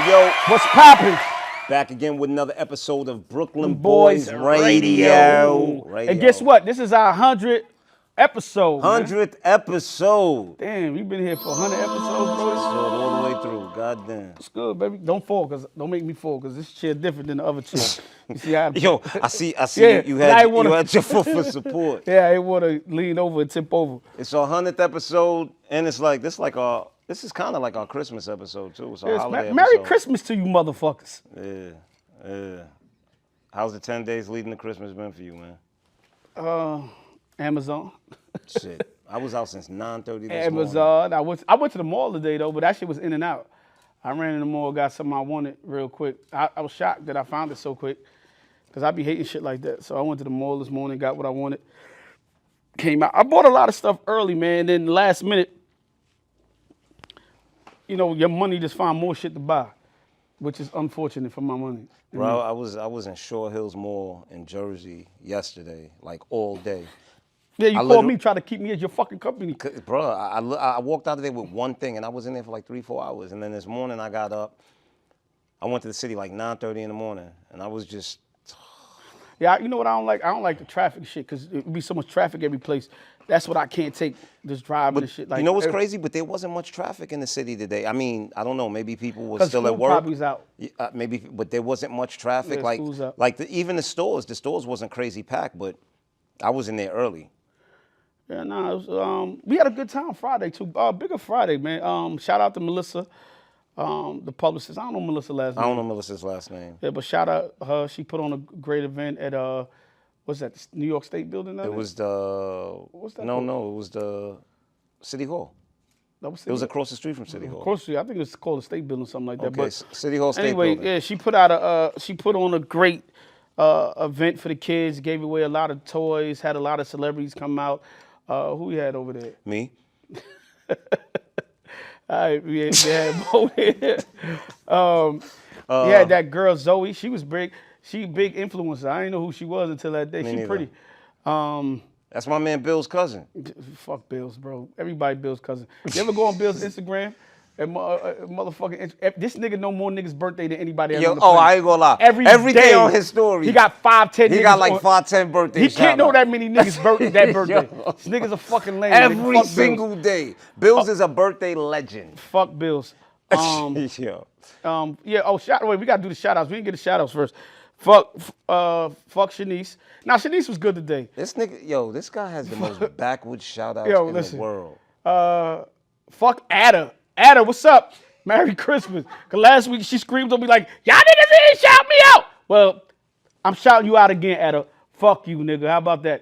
Yo, What's poppin'? back again with another episode of Brooklyn Boys Boys Radio. And guess what? This is our 100th episode. 100th episode. Damn, we've been here for 100 episodes, bro. So all the way through. Goddamn. It's good, baby. Don't make me fall, cause this chair different than the other chair. You see how? Yo, I see. Yeah, you but I had wanna- you had your foot for support. Yeah, I want to lean over and tip over. It's our 100th episode, and it's like this is kind of like our Christmas episode too. It's our Yes, holiday Merry episode. Christmas to you, motherfuckers. Yeah. How's the 10 days leading to Christmas been for you, man? Amazon. Shit, I was out since 9:30 this morning. Amazon. I went to the mall today though, but that shit was in and out. I ran in the mall, got something I wanted real quick. I was shocked that I found it so quick, cause I be hating shit like that. So I went to the mall this morning, got what I wanted. Came out. I bought a lot of stuff early, man. Then last minute, you know, your money just find more shit to buy, which is unfortunate for my money. Bro, I was in Shore Hills Mall in Jersey yesterday, like all day. Yeah, you called me, try to keep me as your fucking company. Bro, I walked out of there with one thing, and I was in there for like 3-4 hours. And then this morning I got up. I went to the city like 9:30 in the morning, and I was just. Yeah, you know what I don't like? I don't like the traffic shit, because it be so much traffic every place. That's what I can't take, just driving and shit. Like, you know what's crazy? But there wasn't much traffic in the city today. I mean, I don't know. Maybe people were still at work. Probably's out. Maybe, but there wasn't much traffic. Yeah, school's out. Even the stores wasn't crazy packed, but I was in there early. Yeah, nah, it was, we had a good time Friday too. Bigger Friday, man. Shout out to Melissa, the publicist. I don't know Melissa's last name. I don't know Melissa's last name. Yeah, but shout out her. She put on a great event at what's that? The New York State building? It was the. What's that No, called? no, it was the City Hall. That was It was across the street from City Hall. Across the street. I think it's called the State Building, something like that. Okay, But City Hall State anyway, Building. yeah, she put out she put on a great event for the kids. Gave away a lot of toys. Had a lot of celebrities come out. Who we had over there? Me? All right, we had Moe there. We had that girl Zoe. She was big. She big influencer. I didn't know who she was until that day. Me She neither. pretty. That's my man Bill's cousin. Fuck Bill's, bro. Everybody Bill's cousin. You ever go on Bill's Instagram? And motherfucking, this nigga know more niggas' birthday than anybody else. Yo, I ain't gonna lie. Every day day on his story, he got 5, 10 niggas. He got like on, 5, 10 birthdays. He can't know that many niggas' birthday. Yo. This nigga's a fucking lame. Every Fuck single day. Bills is a birthday legend. Fuck Bills. Yo. Yeah. Oh, wait. We gotta do the shout outs. We didn't get the shout outs first. Fuck Shanice. Now Shanice was good today. This nigga, this guy has the most backwoods shout outs Yo, in listen. the world. Fuck Ada. Ada, what's up? Merry Christmas. Cause last week she screamed on me like, y'all niggas didn't shout me out. Well, I'm shouting you out again, Ada. Fuck you, nigga. How about that?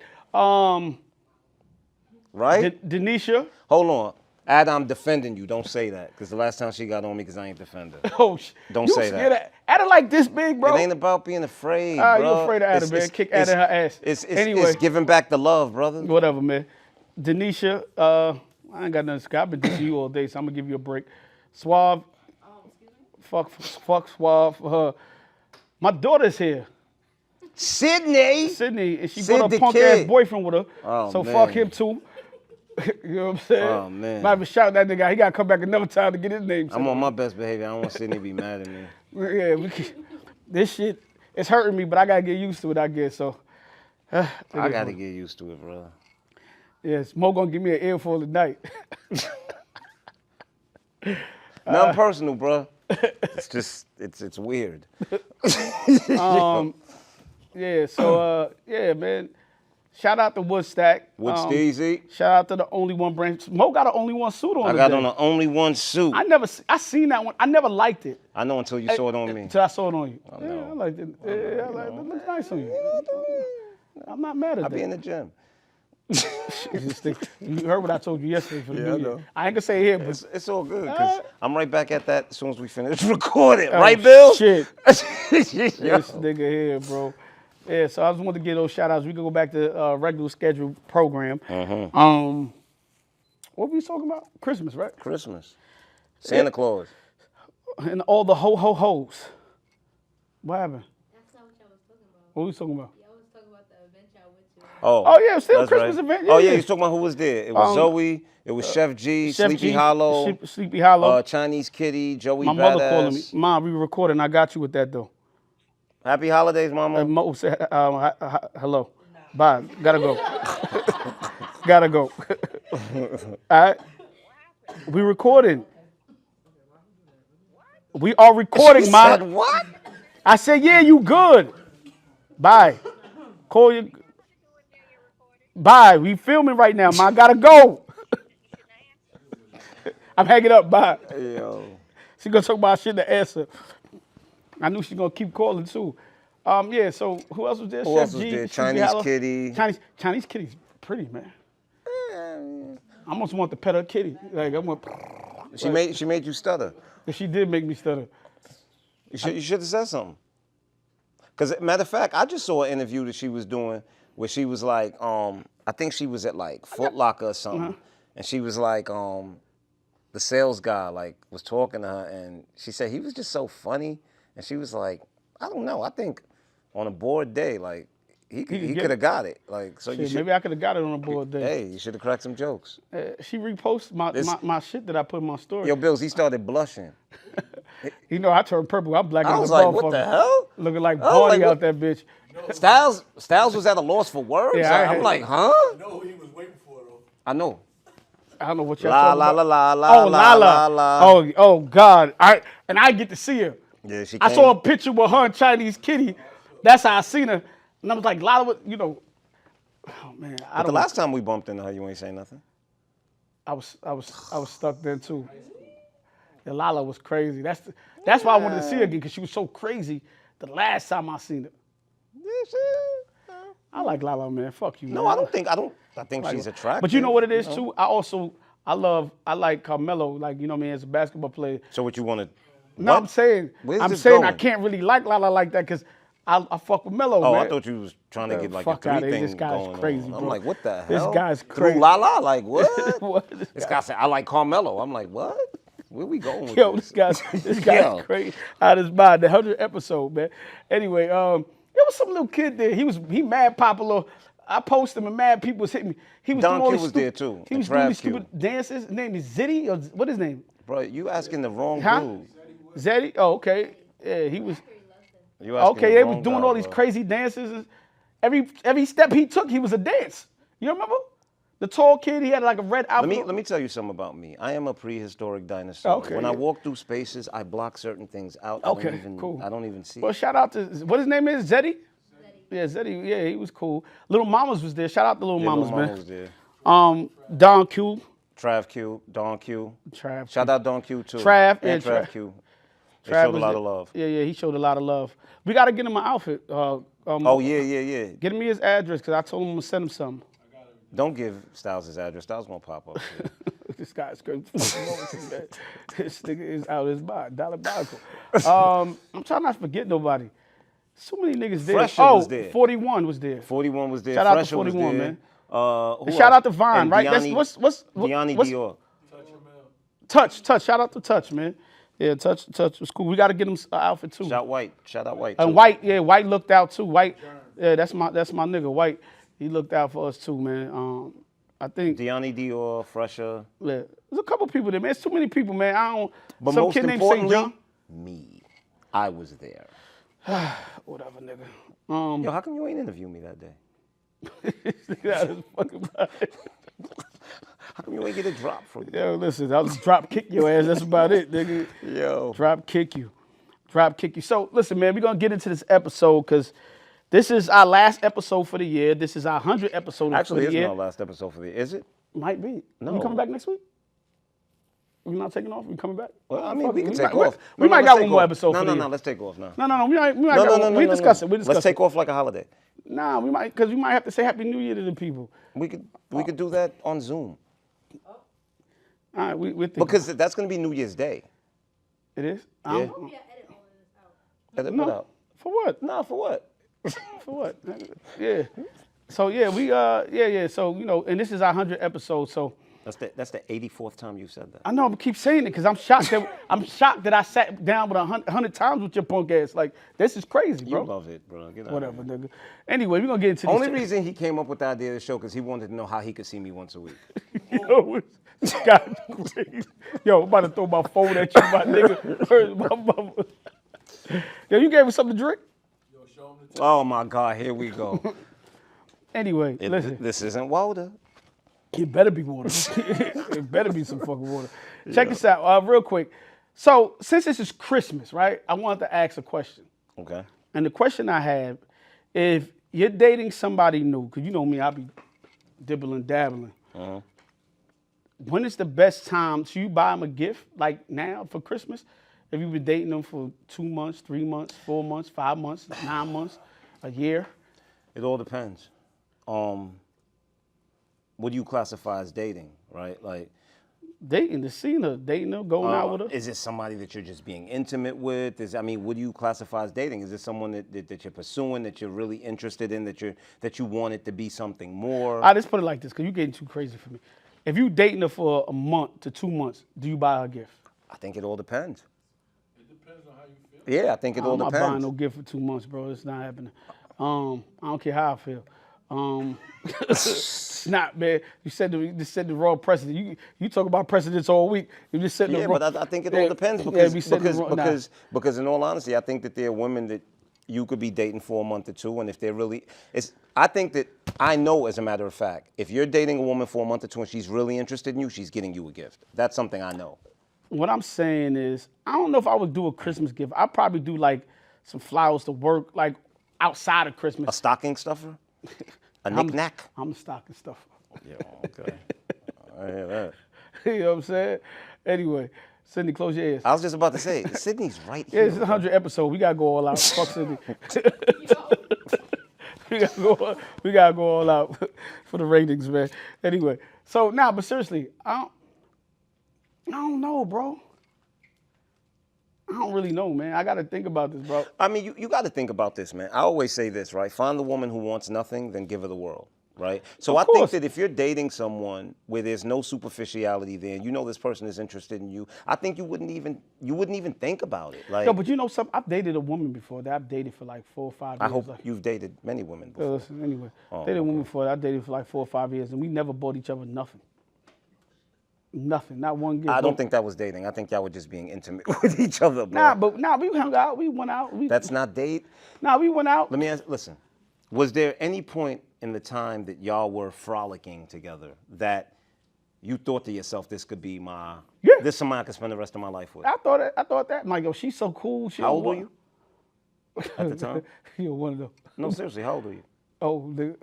Right? Denisha. Hold on. Ad, I'm defending you. Don't say that. Because the last time she got on me because I ain't defender. Oh, Don't you say scared that. of Ada like this big, bro? It ain't about being afraid, Ah, bro. you afraid of Ada, man. Kick Ada in her ass. Anyway. It's giving back the love, brother. Whatever, man. Denisha, I ain't got nothing to say. I've been to you all day, so I'm going to give you a break. Suave. Fuck Suave for her. My daughter's here. Sydney, And she Sid brought the a punk kid. ass boyfriend with her. Oh, so man. fuck him too. You know what I'm saying? Oh, man. Might be shouting that nigga out. He got to come back another time to get his name. I'm on my best behavior. I don't want Sydney to be mad at me. Yeah, this shit, it's hurting me, but I got to get used to it, I guess. So, I got to get used to it, bro. yes, Mo going to give me an earful tonight. Nothing personal, bro. It's just, it's weird. Yeah, so, yeah, man. Shout out to Woodstack. Steezy. Shout out to the Only One brand. Mo got an Only One suit on I today. got on the only one suit. I seen that one. I never liked it. I know until you saw it on me. Until I saw it on you. I Yeah, know. I liked it. Yeah, I liked it. It looks nice on you. I'm not mad at I that. be in the gym. You heard what I told you yesterday for the Yeah, I New Year. know. I ain't gonna say it here, but It's all good, because I'm right back at that as soon as we finish recording. Right, Oh, Bill? shit. Yo. This nigga here, bro. Yeah, so I just wanted to get those shout outs. We can go back to regular scheduled program. What were we talking about? Christmas, right? Christmas. Santa Claus. And all the ho-ho-hos. What happened? That's not what y'all was talking about. What were we talking about? Y'all was talking about the event y'all went to. Oh, yeah, still that's Christmas right. event. Oh, Yeah. yeah, you talking about who was there? It was Zoe, it was Chef G, Chef Sleepy G, Hollow, Sleepy Hollow. Chinese Kitty, Joey My mother calling me. Badass. Mom, we recording. I got you with that, though. Happy holidays, mama. Mo said, hello. Bye. Gotta go. Gotta go. All right. We recording. We are recording, She Ma. said what? I said, yeah, you good. Bye. Call you. Bye. We filming right now, Ma. Gotta go. I'm hanging up. Bye. Yo. She gonna talk about shit to answer. I knew she gonna keep calling too. Yeah. So who else was there? Who Chef else was G, there? Sleepy Chinese Hollow. Kitty. Chinese Kitty's pretty, man. I almost want to pet her kitty. Like I want. She made you stutter. She did make me stutter. You should have said something. Cause matter of fact, I just saw an interview that she was doing where she was like, I think she was at like Foot Locker or something, and she was like, the sales guy like was talking to her, and she said he was just so funny, and she was like, I don't know, I think on a bored day, like he could have got it, like so. Shit, maybe I could have got it on a board day. Hey, you should have cracked some jokes. She reposted my shit that I put in my story. Yo, Bills, he started blushing. You know, I turned purple. I'm black as I a was like, motherfucker. what the hell? Looking like I was Barney like, out that bitch. Styles was at a loss for words. Yeah, I'm like, huh? No, he was waiting for it though. I know. I don't know what y'all La talking la about. la la Oh, la Lala. la. Oh God. I get to see her. Yeah, she I came. saw a picture with her and Chinese Kitty. That's how I seen her. And I was like, Lala, you know. Oh man. But the last time we bumped into her, you ain't say nothing. I was stuck then too. And Lala was crazy. That's why I wanted to see her again, because she was so crazy the last time I seen her. I like Lala, man. Fuck you, man. No, I think she's attractive. But you know what it is too? I like Carmelo, like, you know what I mean, as a basketball player. So what you want to? No, I'm saying I going? can't really like Lala like that because I fuck with Melo, Oh, man. I thought you was trying to get like fuck a outta three here. thing This guy's going crazy, on. bro. I'm like, what the hell? This guy's crazy. Through Lala, like what? What? This guy said, I like Carmelo. I'm like, what? Where we going with Yo, this? this guy's crazy out of his mind. The 100th episode, man. Anyway, there was some little kid there. He mad popular. I posted him and mad people was hitting me. He was Don doing all Q these was there, too, He and was doing Trav these Q. stupid dances. His name is Ziddy, or what his name? Bro, you asking the wrong Huh? dude. Zeddy? Oh, okay. Yeah, he was. You asking Okay, the they wrong was doing guy, all these bro. crazy dances. And every step he took, he was a dance. You remember? The tall kid, he had like a red outfit. Let me tell you something about me. I am a prehistoric dinosaur. Okay, When yeah. I walk through spaces, I block certain things out. Okay, cool. I don't even see. Well, shout out to, what his name is? Zeddy? Yeah, Zeddy. Yeah, he was cool. Little Mamas was there. Shout out to Little Mamas, Mama man. was there. Don Q. Trav Q, Don Q. Trav. Shout out Don Q too. Trav, and yeah, Trav Q. They Trav showed a was lot there. of love. Yeah, he showed a lot of love. We got to get him an outfit. Oh yeah. Get me his address, because I told him to send him something. Don't give Styles his address. Styles gonna pop up. This guy's crazy. This nigga is out of his mind. Diabolical. I'm trying not to forget nobody. So many niggas there. Fresher was there. 41 was there. 41 was there. Shout out to Fresher was 41, there. man. Who Shout else? out to Vine, And right? Deani- What's Deani what's- Dior. Touch. Shout out to Touch, man. Yeah, Touch was cool. We got to get him an outfit too. Shout out White. And too. White, yeah, White looked out too. White, yeah, that's my nigga. White, he looked out for us too, man. I think Deani Dior, Fresher. yeah, there's a couple people there, man. It's too many people, man. I don't. But some most kid named St. importantly, John. me. I was there. Whatever, nigga. Yo, how come you ain't interview me that day? Out of his fucking mind. How come you ain't get a drop from me? Yo, listen, I'll just drop kick your ass. That's about it, nigga. Yo. Drop kick you. So, listen, man, we're going to get into this episode because this is our last episode for the year. This is our 100th episode Actually, for the it's year. not our last episode for the year. Is it? Might be. No. You coming back next week? We not taking off? We coming back? Well, I mean, Fuck we it. can We take might- off. We might got one more episode No, for the no, year. let's take off now. No, we might No, we discuss it. Let's take off like a holiday. Nah, we might, because we might have to say Happy New Year to the people. We could do that on Zoom. All right, we're thinking. Because that's going to be New Year's Day. It is? Yeah. Edit what out? For what? Nah, for what? For what? Yeah. So yeah, we So, you know, and this is our 100th episode. So That's the 84th time you've said that. I know, but keep saying it because I'm shocked that I sat down with 100 times with your punk ass. Like, this is crazy, bro. You love it, bro. Get out Whatever, of here. nigga. Anyway, we're gonna get into Only this. reason he came up with the idea of the show because he wanted to know how he could see me once a week. Yo, this guy's crazy. Yo, I'm about to throw my phone at you, my nigga. Where's my mama? Yo, you gave us something to drink? Yo, show him the Oh my God, here we go. Anyway, listen. This isn't water. It better be water. It better be some fucking water. Check this out, real quick. So, since this is Christmas, right? I wanted to ask a question. Okay. And the question I have, if you're dating somebody new, because you know me, I be dibbling, dabbling. When is the best time? Should you buy them a gift, like now for Christmas? If you've been dating them for 2 months, 3 months, 4 months, 5 months, 9 months, a year? It all depends. What do you classify as dating, right? Like, Dating, the scene of dating her, going out with her. is it somebody that you're just being intimate with? What do you classify as dating? Is it someone that you're pursuing, that you're really interested in, that you want it to be something more? I just put it like this, because you're getting too crazy for me. If you dating her for a month to 2 months, do you buy her a gift? I think it all depends. It depends on how you feel. Yeah, I think it all I'm not depends. buying no gift for 2 months, bro. It's not happening. I don't care how I feel. It's not, man. You just said the wrong precedent. You talk about precedents all week. You just said the Yeah, wrong. but I think it all depends because in all honesty, I think that there are women that you could be dating for a month or two, and if they're really, I think that I know as a matter of fact, if you're dating a woman for a month or two and she's really interested in you, she's getting you a gift. That's something I know. What I'm saying is, I don't know if I would do a Christmas gift. I'd probably do like some flowers to work, like outside of Christmas. A stocking stuffer, a knick-knack. I'm a stocking stuffer. Yeah, okay. I hear that. You know what I'm saying? Anyway, Sydney, close your ears. I was just about to say, Sydney's right Yeah, here. this is 100 episode. We gotta go all out. Fuck Sydney. we gotta go all out for the ratings, man. Anyway, so now, but seriously, I don't know, bro. I don't really know, man. I gotta think about this, bro. I mean, you got to think about this, man. I always say this, right? Find the woman who wants nothing, then give her the world, right? So Of I think course. that if you're dating someone where there's no superficiality there, and you know this person is interested in you, I think you wouldn't even think about it. Like, Yo, but you know something? I've dated a woman before that I've dated for like 4 or 5 years. I hope Like, you've dated many women before. listen, anyway, Oh, dated a woman before that I dated for like 4 or 5 years, and we never bought each other nothing. Nothing, not one gift. I don't think that was dating. I think y'all were just being intimate with each other, bro. Nah, we hung out. We went out. That's not date. We went out. Let me ask, listen, was there any point in the time that y'all were frolicking together that you thought to yourself, this could be this is somebody I could spend the rest of my life with? I thought that. I'm like, yo, she's so cool. How old were you at the time? You're one of them. No, seriously, how old were you? Oh, the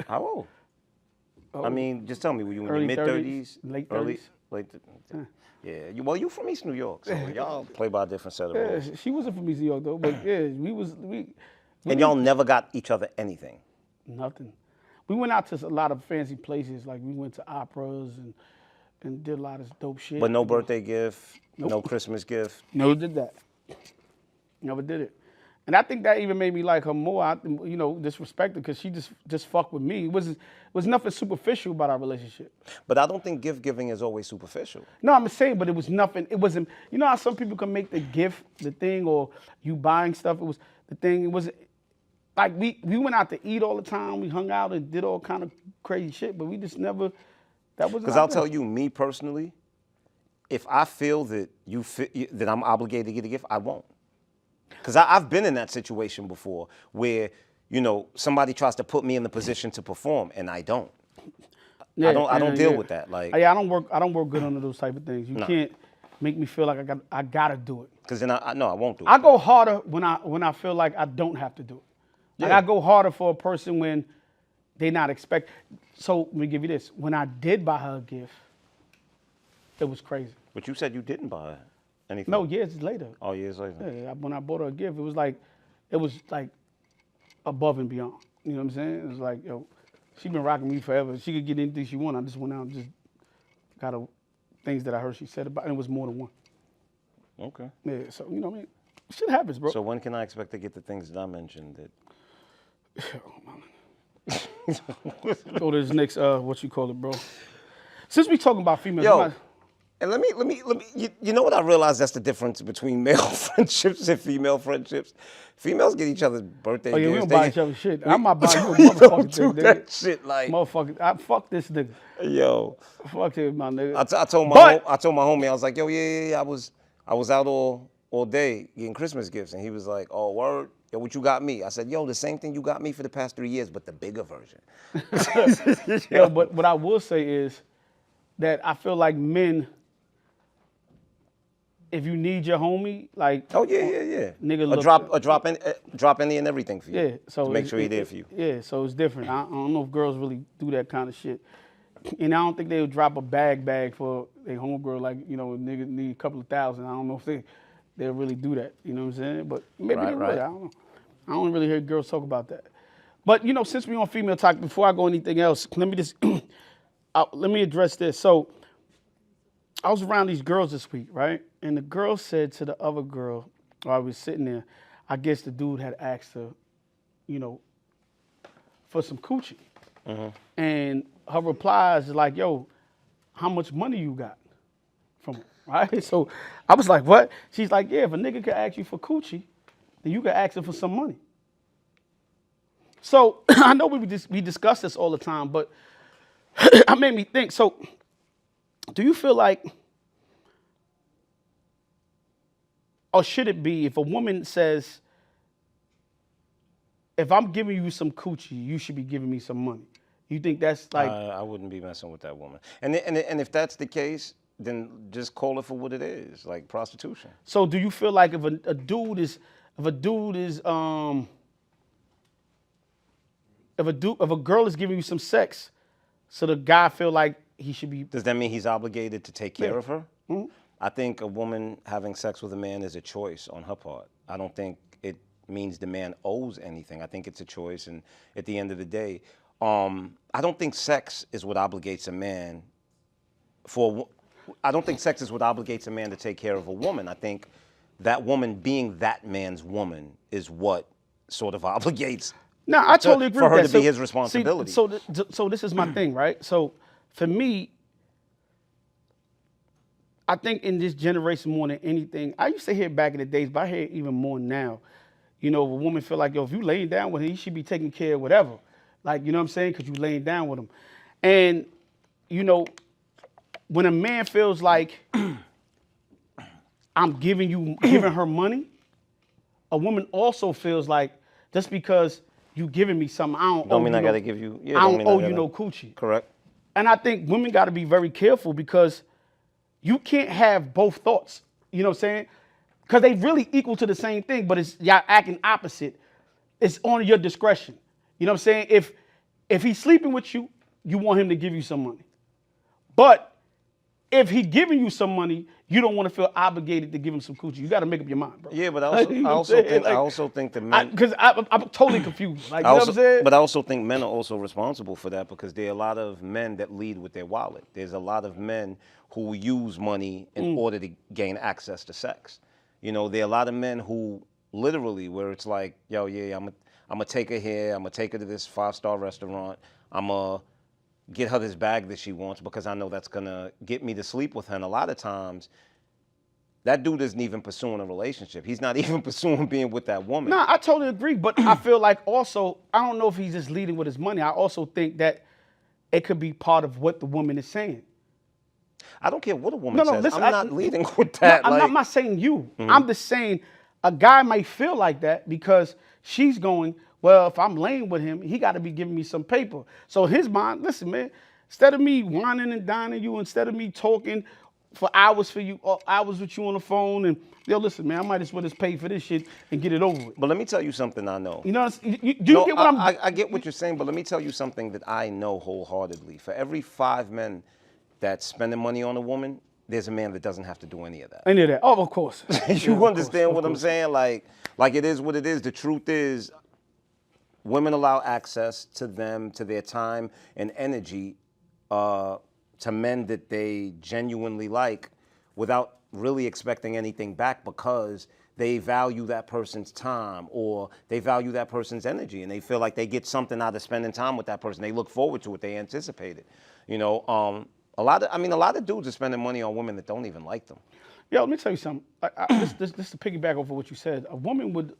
How old? I mean, just tell me, were you in your Early mid-30s? 30s, late Early? 30s. Late, yeah, you from East New York, so y'all play by a different set of rules. yeah, she wasn't from East New York though, but yeah, And y'all never got each other anything? nothing. We went out to a lot of fancy places, like we went to operas and did a lot of dope shit. But no birthday gift, no Christmas gift? Never did that. Never did it. And I think that even made me like her more. Disrespect her because she just fucked with me. It was nothing superficial about our relationship. But I don't think gift giving is always superficial. No, I'm saying, but it was nothing. It wasn't. You know how some people can make the gift the thing, or you buying stuff. It was the thing. It wasn't like we went out to eat all the time. We hung out and did all kind of crazy shit, but we just never. That wasn't. Because I'll tell you, me personally, if I feel that that I'm obligated to get a gift, I won't. Because I've been in that situation before where, somebody tries to put me in the position to perform and I don't. Yeah, I don't deal with that. Like, yeah, I don't work good under those type of things. You can't make me feel like I gotta do it. Because then I won't do it. I go harder when I feel like I don't have to do it. Like Yeah. I go harder for a person when they not expect. So let me give you this. When I did buy her a gift, it was crazy. But you said you didn't buy anything. No, years later. Oh, years later. Yeah, when I bought her a gift, it was like above and beyond. You know what I'm saying? It was like, yo, she been rocking me forever. She could get anything she want. I just went out and just got her things that I heard she said about, and it was more than one. Okay. Yeah, so you know what I mean? Shit happens, bro. So when can I expect to get the things that I mentioned? Go to this next, what you call it, bro. Since we talking about females, Yo, and let me, you know what I realized that's the difference between male friendships and female friendships? Females get each other's birthday oh yeah, gifts. we don't They buy get- each other shit. we- I'm not buying you a we don't motherfucking do thing, that nigga. shit like, Motherfucker, fuck this nigga. yo. Fuck him, my nigga. I told my But- I told my homie, I was like, yo, yeah, I was out all day getting Christmas gifts, and he was like, oh, word, yo, what you got me? I said, yo, the same thing you got me for the past 3 years, but the bigger version. Yo, but what I will say is that I feel like men, if you need your homie, like Oh yeah. Nigga Or look- drop any and everything for you. yeah, so to make sure he's there for you. Yeah, so it's different. I don't know if girls really do that kind of shit, and I don't think they would drop a bag for a homegirl like nigga need a couple of thousand. I don't know if they'll really do that. You know what I'm saying? But maybe they Right. would. I don't know. I don't really hear girls talk about that. But since we on female talk, before I go anything else, let me just let me address this. So I was around these girls this week, right? And the girl said to the other girl, while I was sitting there, I guess the dude had asked her, for some coochie. And her replies is like, yo, how much money you got from him, right? So I was like, what? She's like, yeah, if a nigga could ask you for coochie, then you could ask him for some money. So I know we discuss this all the time, but it made me think. So do you feel like, or should it be, if a woman says, if I'm giving you some coochie, you should be giving me some money? You think that's like... I wouldn't be messing with that woman. And if that's the case, then just call it for what it is, like prostitution. So do you feel like if a dude is if a girl is giving you some sex, so the guy feel like he should be... Does that mean he's obligated to take care of her? I think a woman having sex with a man is a choice on her part. I don't think it means the man owes anything. I think it's a choice, and at the end of the day, I don't think sex is what obligates a man I don't think sex is what obligates a man to take care of a woman. I think that woman being that man's woman is what sort of obligates. No, I totally agree for with her that. to be his responsibility. See, so this is my thing, right? So for me, I think in this generation more than anything, I used to hear back in the days, but I hear even more now. If a woman feel like, yo, if you laying down with him, he should be taking care of whatever. Like, you know what I'm saying? Because you laying down with him. And, when a man feels like I'm giving her money, a woman also feels like just because you giving me something, I don't mean I gotta give you. Yeah, I don't owe you gotta- no coochie. Correct. And I think women got to be very careful because you can't have both thoughts. You know what I'm saying? Because they really equal to the same thing, but it's y'all acting opposite. It's on your discretion. You know what I'm saying? If he's sleeping with you, you want him to give you some money. But if he giving you some money, you don't want to feel obligated to give him some coochie. You got to make up your mind, bro. Yeah, but You know what I'm saying? I also think the men. Because I'm totally confused. Like, you know what I'm saying? But I also think men are also responsible for that because there are a lot of men that lead with their wallet. There's a lot of men who use money in order to gain access to sex. There are a lot of men who literally, where it's like, yo, yeah, I'm gonna take her here. I'm gonna take her to this 5-star restaurant. I'm gonna get her this bag that she wants because I know that's gonna get me to sleep with her. And a lot of times, that dude isn't even pursuing a relationship. He's not even pursuing being with that woman. No, I totally agree. But I feel like also, I don't know if he's just leading with his money. I also think that it could be part of what the woman is saying. I don't care what a woman says. Listen, I'm not leading with that. No, I'm not saying you. I'm just saying a guy might feel like that because she's going, well, if I'm laying with him, he got to be giving me some paper. So his mind, listen, man, instead of me whining and dining you, instead of me talking for hours with you on the phone, and yo, listen, man, I might as well just pay for this shit and get it over with. But let me tell you something I know. You know, do you get what I get what you're saying, but let me tell you something that I know wholeheartedly. For every 5 men that's spending money on a woman, there's a man that doesn't have to do any of that. Any of that? Oh, of course. You understand what I'm saying? Like it is what it is. The truth is, women allow access to them, to their time and energy, to men that they genuinely like without really expecting anything back because they value that person's time or they value that person's energy and they feel like they get something out of spending time with that person. They look forward to it. They anticipate it. A lot of dudes are spending money on women that don't even like them. Yo, let me tell you something. This to piggyback off of what you said. A woman would,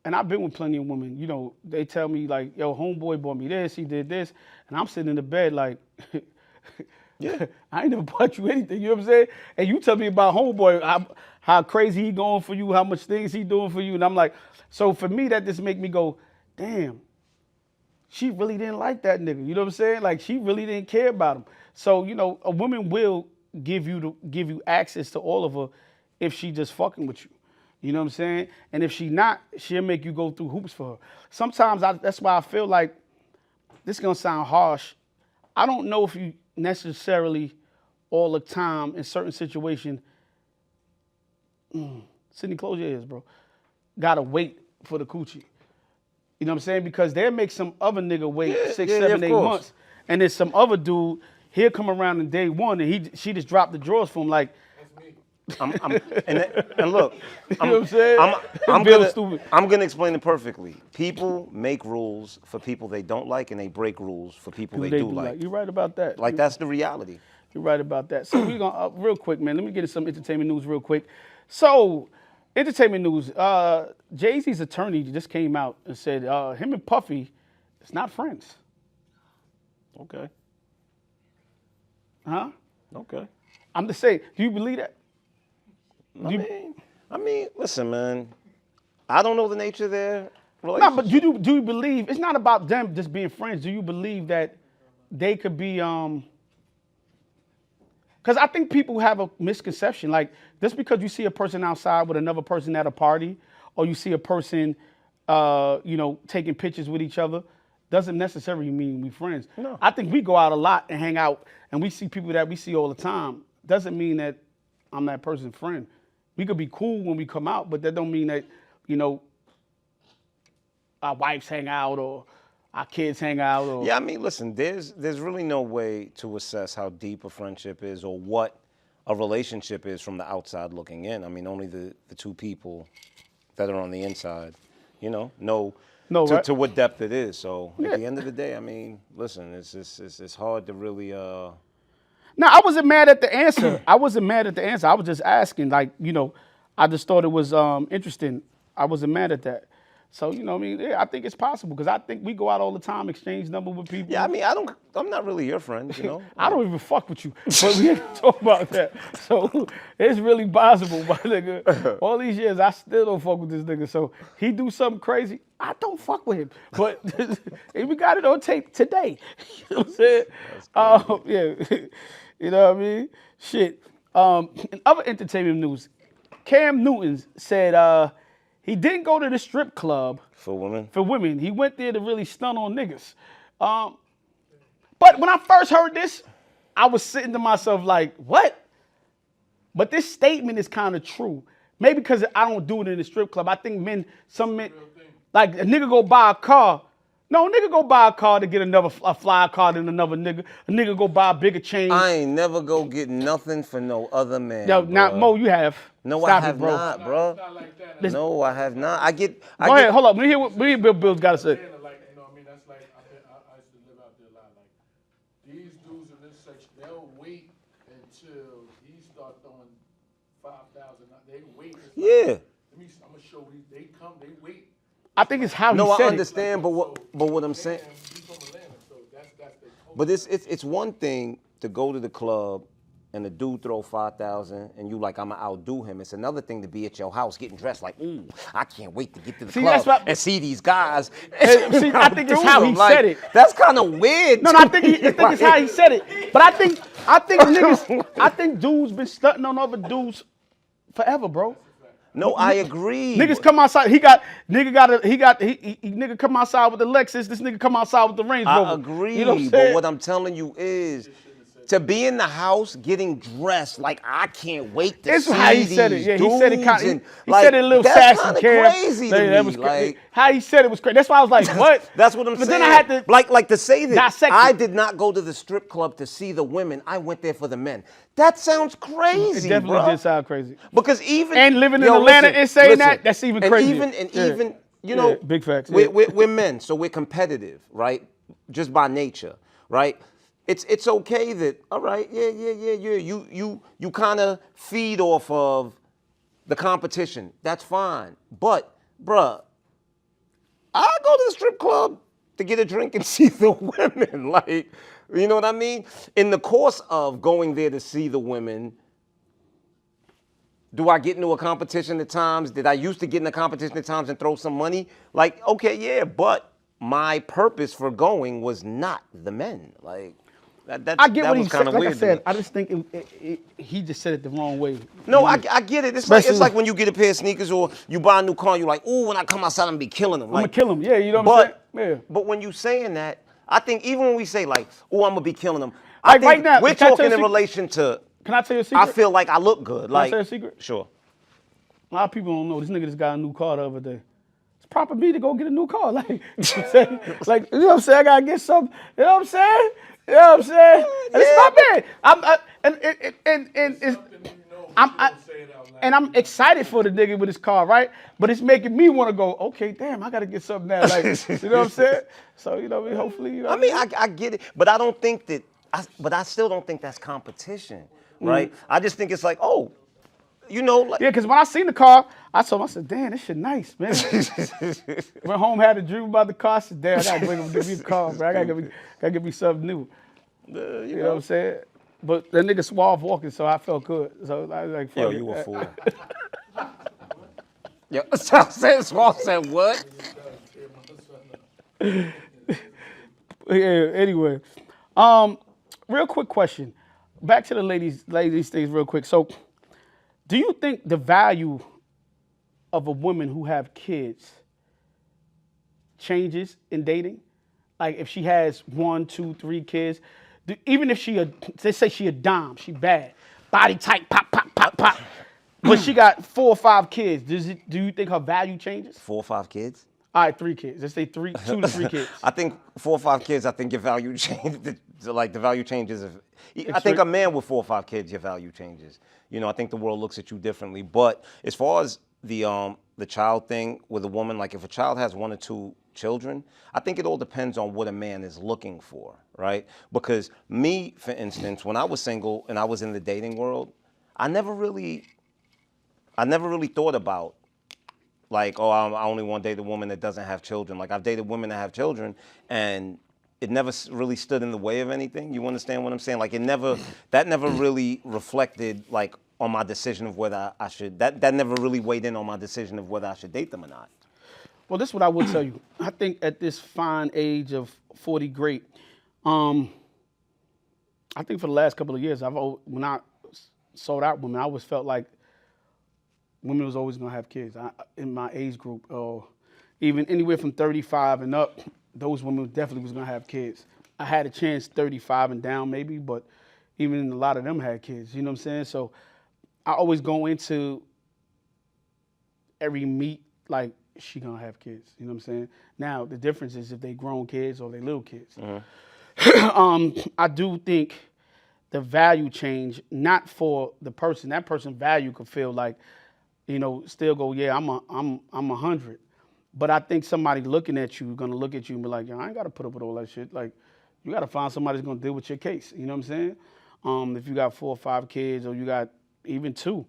and I've been with plenty of women, they tell me like, yo, homeboy bought me this, he did this, and I'm sitting in the bed like, yeah, I ain't never bought you anything, you know what I'm saying? And you tell me about homeboy, how crazy he going for you, how much things he doing for you, and I'm like, so for me, that just make me go, damn, she really didn't like that nigga, you know what I'm saying? Like, she really didn't care about him. So, a woman will give you access to all of her if she just fucking with you. You know what I'm saying? And if she not, she'll make you go through hoops for her. Sometimes that's why I feel like, this is gonna sound harsh, I don't know if you necessarily all the time in certain situations, Sydney, close your ears, bro, gotta wait for the coochie. You know what I'm saying? Because they'll make some other nigga wait 6, 7, 8 months. And then some other dude, he'll come around on day one and she just dropped the drawers for him like, and look, you know what I'm saying? I'm gonna explain it perfectly. People make rules for people they don't like, and they break rules for people they do like. You're right about that. Like, that's the reality. You're right about that. So we're gonna real quick, man. Let me get into some entertainment news real quick. So, entertainment news. Jay-Z's attorney just came out and said him and Puffy is not friends. Okay. Huh? Okay. I'm just saying. Do you believe that? I mean, listen, man. I don't know the nature of their relationship. No, but do you believe it's not about them just being friends? Do you believe that they could be? Because I think people have a misconception. Like, just because you see a person outside with another person at a party, or you see a person, taking pictures with each other, doesn't necessarily mean we friends. No. I think we go out a lot and hang out, and we see people that we see all the time. Doesn't mean that I'm that person's friend. We could be cool when we come out, but that don't mean that, our wives hang out or our kids hang out. Or yeah, I mean, listen, there's really no way to assess how deep a friendship is or what a relationship is from the outside looking in. I mean, only the two people that are on the inside, know right? to what depth it is. So at the end of the day, I mean, listen, it's hard to really. No, I wasn't mad at the answer. I was just asking, like, I just thought it was interesting. I wasn't mad at that. So, I think it's possible because I think we go out all the time, exchange numbers with people. Yeah, I mean, I'm not really your friend, I don't even fuck with you, but we ain't talk about that. So it's really possible, my nigga. All these years, I still don't fuck with this nigga. So he do something crazy, I don't fuck with him. But we got it on tape today. You know what I'm saying? Yeah. You know what I mean? Shit. In other entertainment news, Cam Newton said he didn't go to the strip club for women. For women, he went there to really stun on niggas. But when I first heard this, I was sitting to myself like, "What?" But this statement is kind of true. Maybe because I don't do it in the strip club. I think some men, like a nigga go buy a car. No, a nigga go buy a car to get a fly car than another nigga. A nigga go buy a bigger chain. I ain't never go get nothing for no other man. Yo, now Mo, you have. No, Stop I have bro. not, bro. No, I have not. Go ahead, hold up. Let me hear what Bill Bill's got to say. That's like I used to live out there a lot. Like these dudes in this section, they'll wait until he start throwing 5,000. They wait. Yeah. I'm gonna show you. They come. They wait. I think it's how he said it. No, I understand, but what I'm saying. But it's one thing to go to the club and the dude throw 5,000 and you like, I'ma outdo him. It's another thing to be at your house getting dressed like, ooh, I can't wait to get to the club and see these guys. See, I think it's how he said it. That's kind of weird. No, I think it's how he said it. But I think dudes been stunting on other dudes forever, bro. No, I agree. Niggas come outside. Nigga come outside with the Lexus. This nigga come outside with the Range Rover. I agree. You know what I'm but saying? what I'm telling you is, to be in the house getting dressed like I can't wait to see how he these said it. Yeah, dudes. he said it kind. He Like, said it a little that's sassy. That's crazy to me. That was like, how he said it was crazy. That's why I was like, what? That's what I'm saying. But then I had to like to say that dissect I it. did not go to the strip club to see the women. I went there for the men. That sounds crazy. It definitely bro. did sound crazy. Because even and living in Atlanta and saying that's even crazier. Even you know, big facts. We're men, so we're competitive, right? Just by nature, right? it's okay that, all right, yeah. You kind of feed off of the competition. That's fine. But, bruh, I go to the strip club to get a drink and see the women. Like, you know what I mean? In the course of going there to see the women, do I get into a competition at times? Did I used to get in a competition at times and throw some money? Like, okay, yeah, but my purpose for going was not the men. Like, I get that what was he kind said. of Like weird I said, to me. I just think he just said it the wrong way. No, I get it. It's like Especially- when you get a pair of sneakers or you buy a new car, you're like, ooh, when I come outside, I'm gonna be killing them. I'm gonna kill him. Yeah, you know what I'm saying? Yeah. But when you saying that, I think even when we say like, oh, I'm gonna be killing them, Like I think right now, we're can I tell you talking a in secret? relation to. Can I tell you a secret? I feel like I look good. I tell you a secret? Sure. A lot of people don't know this nigga just got a new car the other day. It's proper me to go get a new car. Like, you know what I'm saying? Like, you know what I'm saying? I gotta get something. You know what I'm saying? You know what I'm saying? And it's not bad. And I'm excited for the nigga with his car, right? But it's making me want to go, okay, damn, I gotta get something now. Like, you know what I'm saying? So, you know, hopefully, you know. I mean, I get it, but I don't think that. But I still don't think that's competition, right? I just think it's like, oh, you know, like. Yeah, because when I seen the car, I told him, I said, damn, this shit nice, man. Went home, had a dream about the car. I said, damn, I gotta bring him to me a car, bro. I gotta get me something new. You know what I'm saying? But that nigga suave walking, so I felt good. So I was like, fuck Yo, it. you a fool. Yo, Small said what? Yeah, anyway. Real quick question. Back to the ladies things real quick. So, do you think the value of a woman who have kids changes in dating? Like if she has 1, 2, 3 kids, even if they say she a dime, she bad, body tight, pop, pop, pop, pop, but she got 4 or 5 kids. Do you think her value changes? 4 or 5 kids? All right, 3 kids. Let's say 2 to 3 kids. I think 4 or 5 kids. I think your value changes. Like the value changes. I think a man with 4 or 5 kids, your value changes. You know, I think the world looks at you differently. But as far as the child thing with a woman, like if a child has 1 or 2 children, I think it all depends on what a man is looking for, right? Because me, for instance, when I was single and I was in the dating world, I never really thought about like, oh, I only want to date a woman that doesn't have children. Like I've dated women that have children, and it never really stood in the way of anything. You understand what I'm saying? Like that never really reflected like on my decision of whether I should. That never really weighed in on my decision of whether I should date them or not. Well, this is what I would tell you. I think at this fine age of 40 great, I think for the last couple of years, when I sold out women, I always felt like women was always gonna have kids. In my age group, or even anywhere from 35 and up, those women definitely was gonna have kids. I had a chance 35 and down maybe, but even a lot of them had kids. You know what I'm saying? So I always go into every meet like she gonna have kids. You know what I'm saying? Now the difference is if they grown kids or they little kids. I do think the value change, not for the person. That person value could feel like, you know, still go, yeah, I'm 100. But I think somebody looking at you gonna look at you and be like, yo, I ain't gotta put up with all that shit. Like, you gotta find somebody that's gonna deal with your case. You know what I'm saying? If you got 4 or 5 kids, or you got even 2,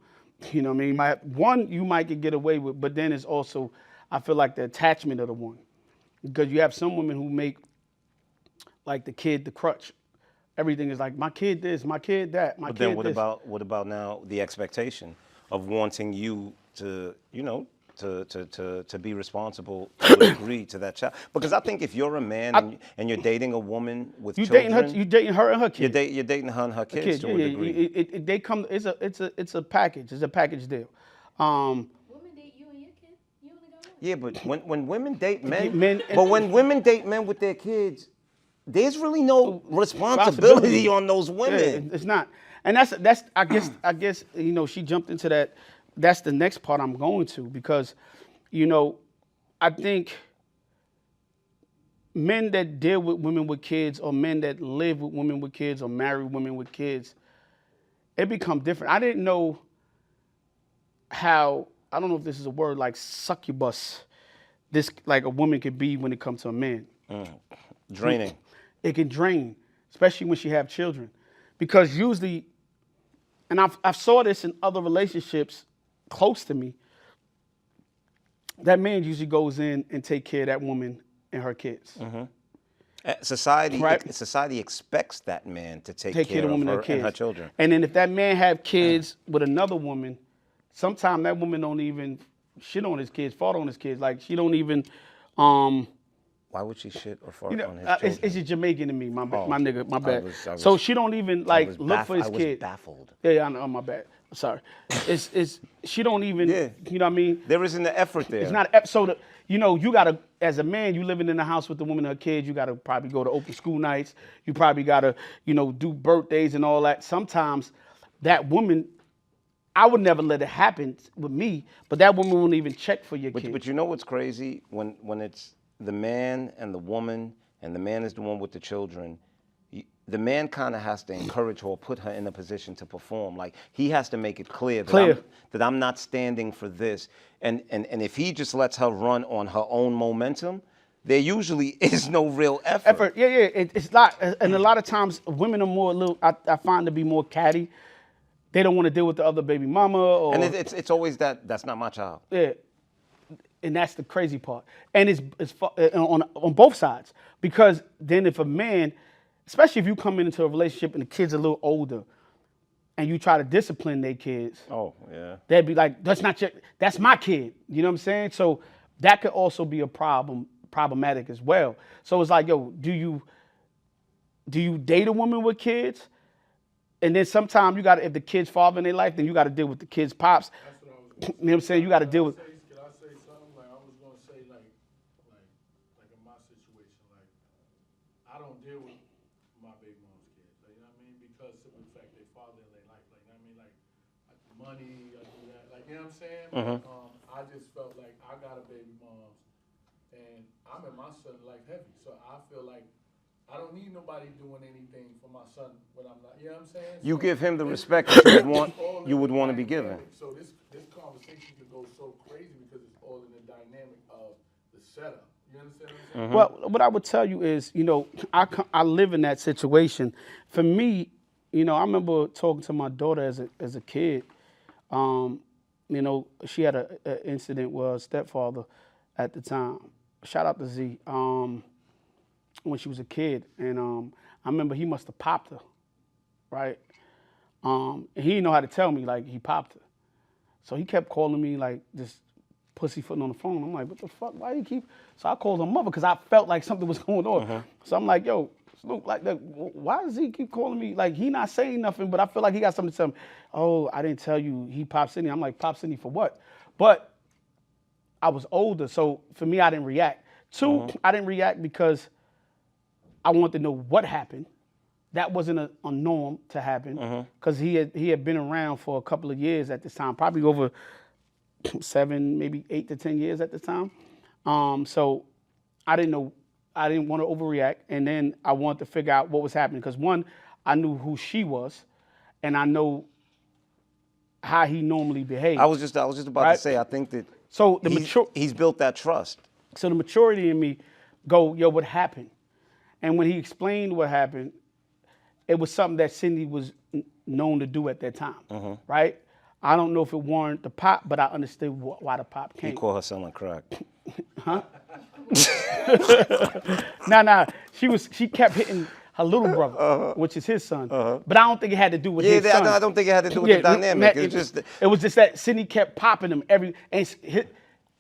you know what I mean? One you might could get away with, but then it's also, I feel like the attachment of the one. Because you have some women who make like the kid the crutch. Everything is like, my kid this, my kid that, my But kid then what this. about now the expectation of wanting you to, you know, to be responsible to agree to that child? Because I think if you're a man and you're dating a woman with children, you dating her and her kids. you're dating her and her kids to a degree. They come. It's a package. It's a package deal. Women date you and your kid. You only got one. Yeah, but when women date men, Men- when women date men with their kids, there's really no responsibility on those women. Yeah, it's not. And that's I guess you know, she jumped into that. That's the next part I'm going to, because, you know, I think men that deal with women with kids, or men that live with women with kids, or marry women with kids, it become different. I didn't know how, I don't know if this is a word, like succubus, this like a woman could be when it comes to a man. Draining. It can drain. especially when she have children, because usually, and I've saw this in other relationships close to me, that man usually goes in and take care of that woman and her kids. Society, Right. society expects that man to take Take care care of of the woman her and her kids. and her children. And then if that man have kids with another woman, sometimes that woman don't even shit on his kids, fart on his kids. Like she don't even, Why would she shit or fart you know, on his children? it's just Jamaican to me, my nigga, my bad. I So was- she don't even like look for his I was kid. baffled. Yeah, I know, my bad. Sorry. It's she don't even, Yeah. you know what I mean? There isn't the effort there. It's not an episode. You know, you gotta, as a man, you living in the house with the woman and her kids. You gotta probably go to open school nights. You probably gotta, you know, do birthdays and all that. Sometimes that woman, I would never let it happen with me, but that woman won't even check for your kid. But you know what's crazy? When it's the man and the woman, and the man is the one with the children, the man kind of has to encourage her or put her in a position to perform. Like, he has to make it clear that I'm not standing for this. And if he just lets her run on her own momentum, there usually is no real effort. Yeah. It's not, and a lot of times women are more I find to be more catty. They don't want to deal with the other baby mama, or And it's always that's not my child. yeah. And that's the crazy part. And it's on both sides, because then if a man, especially if you come into a relationship and the kid's a little older, and you try to discipline their kids, Oh, yeah. they'd be like, that's my kid. You know what I'm saying? So that could also be a problematic as well. So it's like, yo, do you date a woman with kids? And then sometimes you gotta, if the kid's father in their life, then you gotta deal with the kid's pops. That's what I was You know what I'm saying? You gotta deal with. Can I say something? Like, I was gonna say, like in my situation, like, I don't deal with my baby mom's kids. Like, you know what I mean? Because of the fact they father in their life. Like, you know what I mean? Like, money, I do that. Like, you know what I'm saying? I just felt like I got a baby mom's, and I'm in my son's life heavy. So I feel like I don't need nobody doing anything for my son when I'm not. You know what I'm saying? You So give him the it's- respect that it's all you in would the want to be given. dynamic. So this conversation could go so crazy because it's all in the dynamic of the setup. You understand what I'm saying? Well, what I would tell you is, you know, I live in that situation. For me, you know, I remember talking to my daughter as a kid. You know, she had an incident with her stepfather at the time. Shout out to Z. When she was a kid, and I remember he must have popped her, right? And he didn't know how to tell me, like, he popped her. So he kept calling me like just pussyfooting on the phone. I'm like, what the fuck? Why do you keep? So I called her mother because I felt like something was going on. So I'm like, yo, Snoop, like, why does he keep calling me? Like, he not saying nothing, but I feel like he got something to tell me. Oh, I didn't tell you he popped Cindy. I'm like, pop Cindy for what? But I was older, so for me, I didn't react. Two, I didn't react because I wanted to know what happened. That wasn't a norm to happen because he had been around for a couple of years at this time, probably over 7, maybe 8 to 10 years at the time. So I didn't know, I didn't want to overreact, and then I wanted to figure out what was happening because one, I knew who she was, and I know how he normally behaved. I was just about Right. to say, I think that So he's built that trust. So the maturity in me go, yo, what happened? And when he explained what happened, it was something that Cindy was known to do at that time, right? I don't know if it warranted the pop, but I understood why the pop He came. called her selling crack. Nah, she kept hitting her little brother, which is his son. But I don't think it had to do with his son. I don't think it had to do with the dynamic. It was just that Cindy kept popping him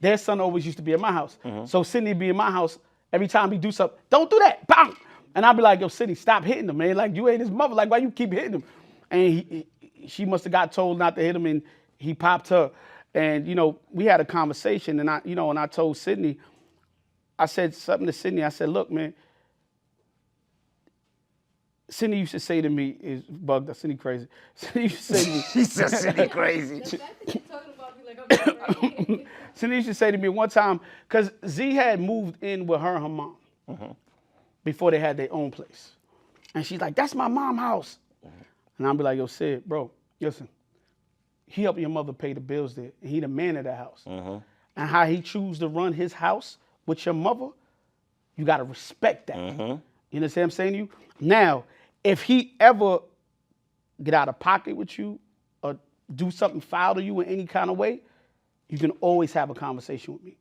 their son always used to be at my house. So Cindy be in my house every time he do something. Don't do that, bang! And I'd be like, yo, Cindy, stop hitting him, man. Like, you ain't his mother. Like, why you keep hitting him? And she must have got told not to hit him, and he popped her. And you know, we had a conversation, and I told Sydney, I said something to Sydney. I said, look, man. Cindy used to say to me, is bugged. Cindy crazy. Cindy used to say to me, She said Cindy crazy. The fact that you're talking about me like I'm not right. Cindy used to say to me one time, because Z had moved in with her and her mom before they had their own place. And she's like, that's my mom's house. And I'll be like, yo, Sid, bro, listen, he helped your mother pay the bills there, and he the man of the house. And how he choose to run his house with your mother, you got to respect that. You understand what I'm saying to you? Now, if he ever get out of pocket with you or do something foul to you in any kind of way, you can always have a conversation with me.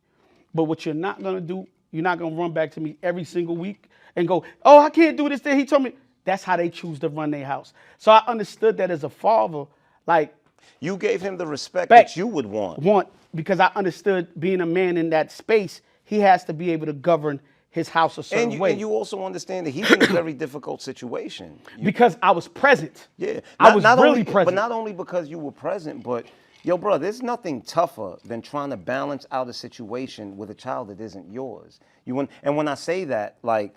But what you're not gonna do, you're not gonna run back to me every single week and go, oh, I can't do this thing. He told me. That's how they choose to run their house. So I understood that as a father, like. You gave him the respect that you would want. Because I understood being a man in that space, he has to be able to govern his house a certain way. And you also understand that he's in a very difficult situation. Because I was present. Yeah. I was really present. But not only because you were present, but, yo, bro, there's nothing tougher than trying to balance out a situation with a child that isn't yours. And when I say that, like,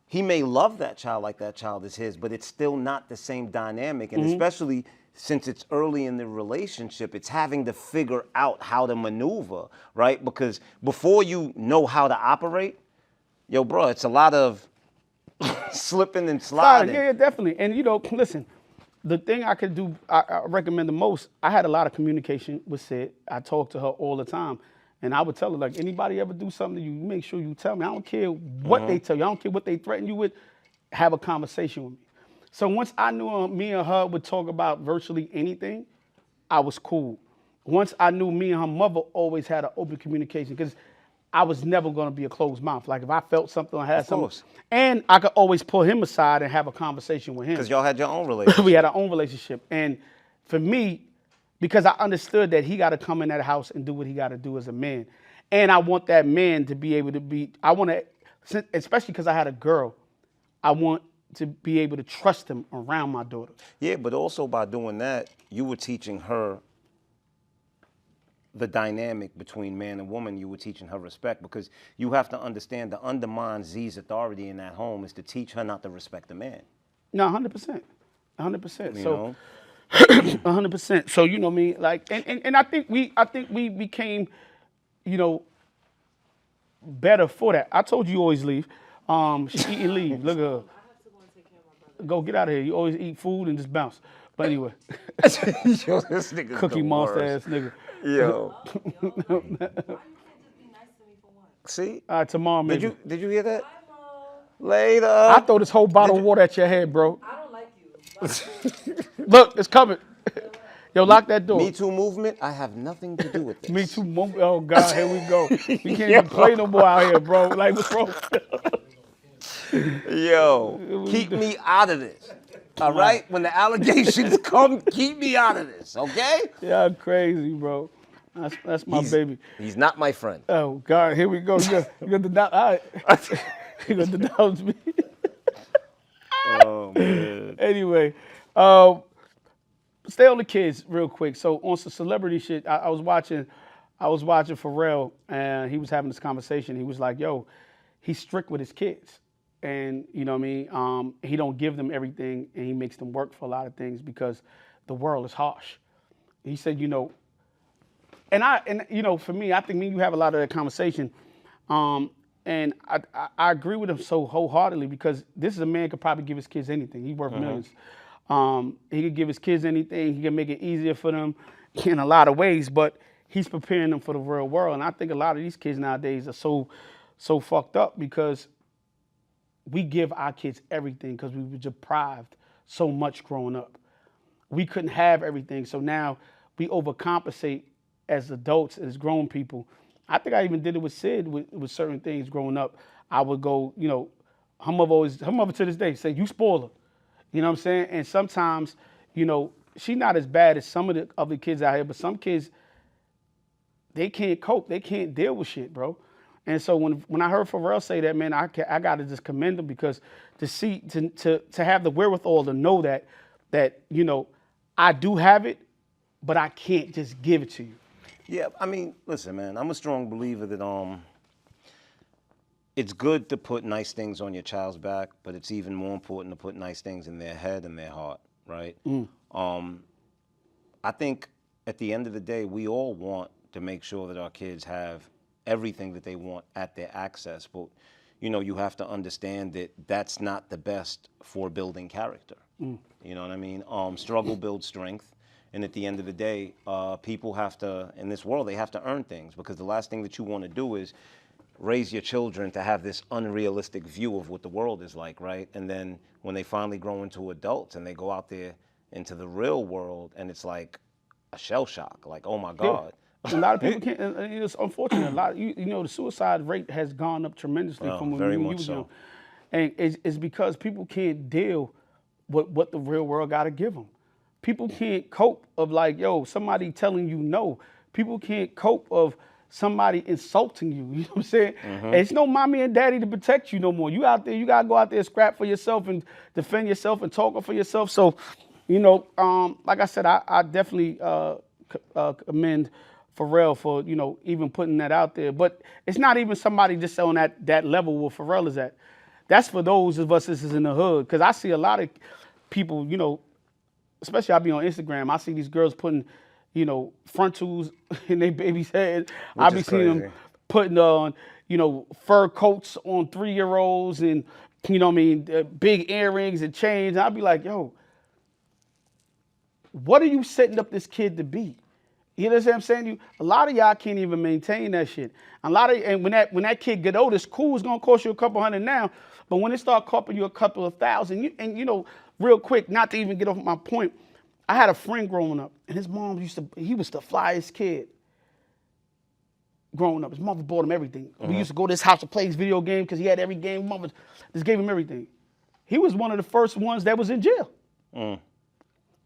he may love that child like that child is his, but it's still not the same dynamic. And especially since it's early in the relationship, it's having to figure out how to maneuver, right? Because before you know how to operate, yo, bro, it's a lot of slipping and sliding. Yeah, definitely. And, listen, the thing I could do, I recommend the most, I had a lot of communication with Sid. I talked to her all the time. And I would tell her, like, anybody ever do something to you, make sure you tell me. I don't care what they tell you. I don't care what they threaten you with. Have a conversation with me. So once I knew me and her would talk about virtually anything, I was cool. Once I knew me and her mother always had an open communication, because I was never going to be a closed mouth. Like, if I felt something or had something. And I could always pull him aside and have a conversation with him. Because y'all had your own relationship. We had our own relationship. And for me, because I understood that he got to come in that house and do what he got to do as a man. And I want that man to be able to be, I want to, especially because I had a girl, I want to be able to trust him around my daughter. Yeah, but also by doing that, you were teaching her the dynamic between man and woman. You were teaching her respect, because you have to understand to undermine Z's authority in that home is to teach her not to respect the man. No, 100%. 100%. You So know? 100%. So you know me, like, and I think we became, better for that. I told you always leave. She eat and leave. Look at her. I have to go and take care of my brother. Go get out of here. You always eat food and just bounce. But anyway, Yo, this nigga's Cookie the Monster worst. ass nigga. Yo. Why you can't just be nice to me for once? See? All right, tomorrow maybe. Did you hear that? Bye, Mo. Later. I throw this whole bottle of water at your head, bro. I don't like you. Bye. Look, it's coming. Yo, lock that door. Me Too movement, I have nothing to do with this. Me too. Oh God, here we go. We can't even play no more out here, bro. Like, what's wrong? Yo, keep me out of this. All right? When the allegations come, keep me out of this, okay? Yeah, crazy, bro. That's my baby. He's not my friend. Oh God, here we go. You got the doubt. All right. You got the doubts me. Oh man. Anyway, stay on the kids real quick. So on some celebrity shit, I was watching Pharrell, and he was having this conversation. He was like, yo, he's strict with his kids. And you know what I mean? He don't give them everything, and he makes them work for a lot of things because the world is harsh. He said, and for me, I think me and you have a lot of that conversation. And I agree with him so wholeheartedly, because this is a man who could probably give his kids anything. He's worth millions. He could give his kids anything. He can make it easier for them in a lot of ways, but he's preparing them for the real world. And I think a lot of these kids nowadays are so fucked up because we give our kids everything because we were deprived so much growing up. We couldn't have everything, so now we overcompensate as adults, as grown people. I think I even did it with Sid with certain things growing up. I would go, her mother to this day say, you spoil her. You know what I'm saying? And sometimes, she's not as bad as some of the other kids out here, but some kids, they can't cope. They can't deal with shit, bro. And so when I heard Pharrell say that, man, I got to just commend him, because to have the wherewithal to know that I do have it, but I can't just give it to you. Yeah, I mean, listen, man, I'm a strong believer that it's good to put nice things on your child's back, but it's even more important to put nice things in their head and their heart, right? I think at the end of the day, we all want to make sure that our kids have everything that they want at their access, but you have to understand that that's not the best for building character. You know what I mean? Struggle builds strength. And at the end of the day, people have to, in this world, they have to earn things, because the last thing that you want to do is raise your children to have this unrealistic view of what the world is like, right? And then when they finally grow into adults and they go out there into the real world, and it's like a shell shock, like, oh my God. A lot of people can't. It's unfortunate. The suicide rate has gone up tremendously Oh, from when very you much was so. young, and it's because people can't deal with what the real world got to give them. People can't cope of like, yo, somebody telling you no. People can't cope of somebody insulting you. You know what I'm saying? It's no mommy and daddy to protect you no more. You out there, you gotta go out there and scrap for yourself and defend yourself and talk for yourself. So, like I said, I definitely commend Pharrell for, even putting that out there. But it's not even somebody just on that level where Pharrell is at. That's for those of us that is in the hood. Because I see a lot of people, especially I be on Instagram, I see these girls putting, frontals in their baby's head. I be is seeing them crazy. putting on, fur coats on 3-year-olds and, big earrings and chains. I'd be like, yo, what are you setting up this kid to be? You know what I'm saying? A lot of y'all can't even maintain that shit. And when that kid get older, it's cool. It's gonna cost you a couple hundred now, but when it start costing you a couple of thousand, real quick, not to even get off my point, I had a friend growing up, and his mom he was the flyest kid growing up. His mother bought him everything. We used to go to his house to play his video game because he had every game. Mother just gave him everything. He was one of the first ones that was in jail.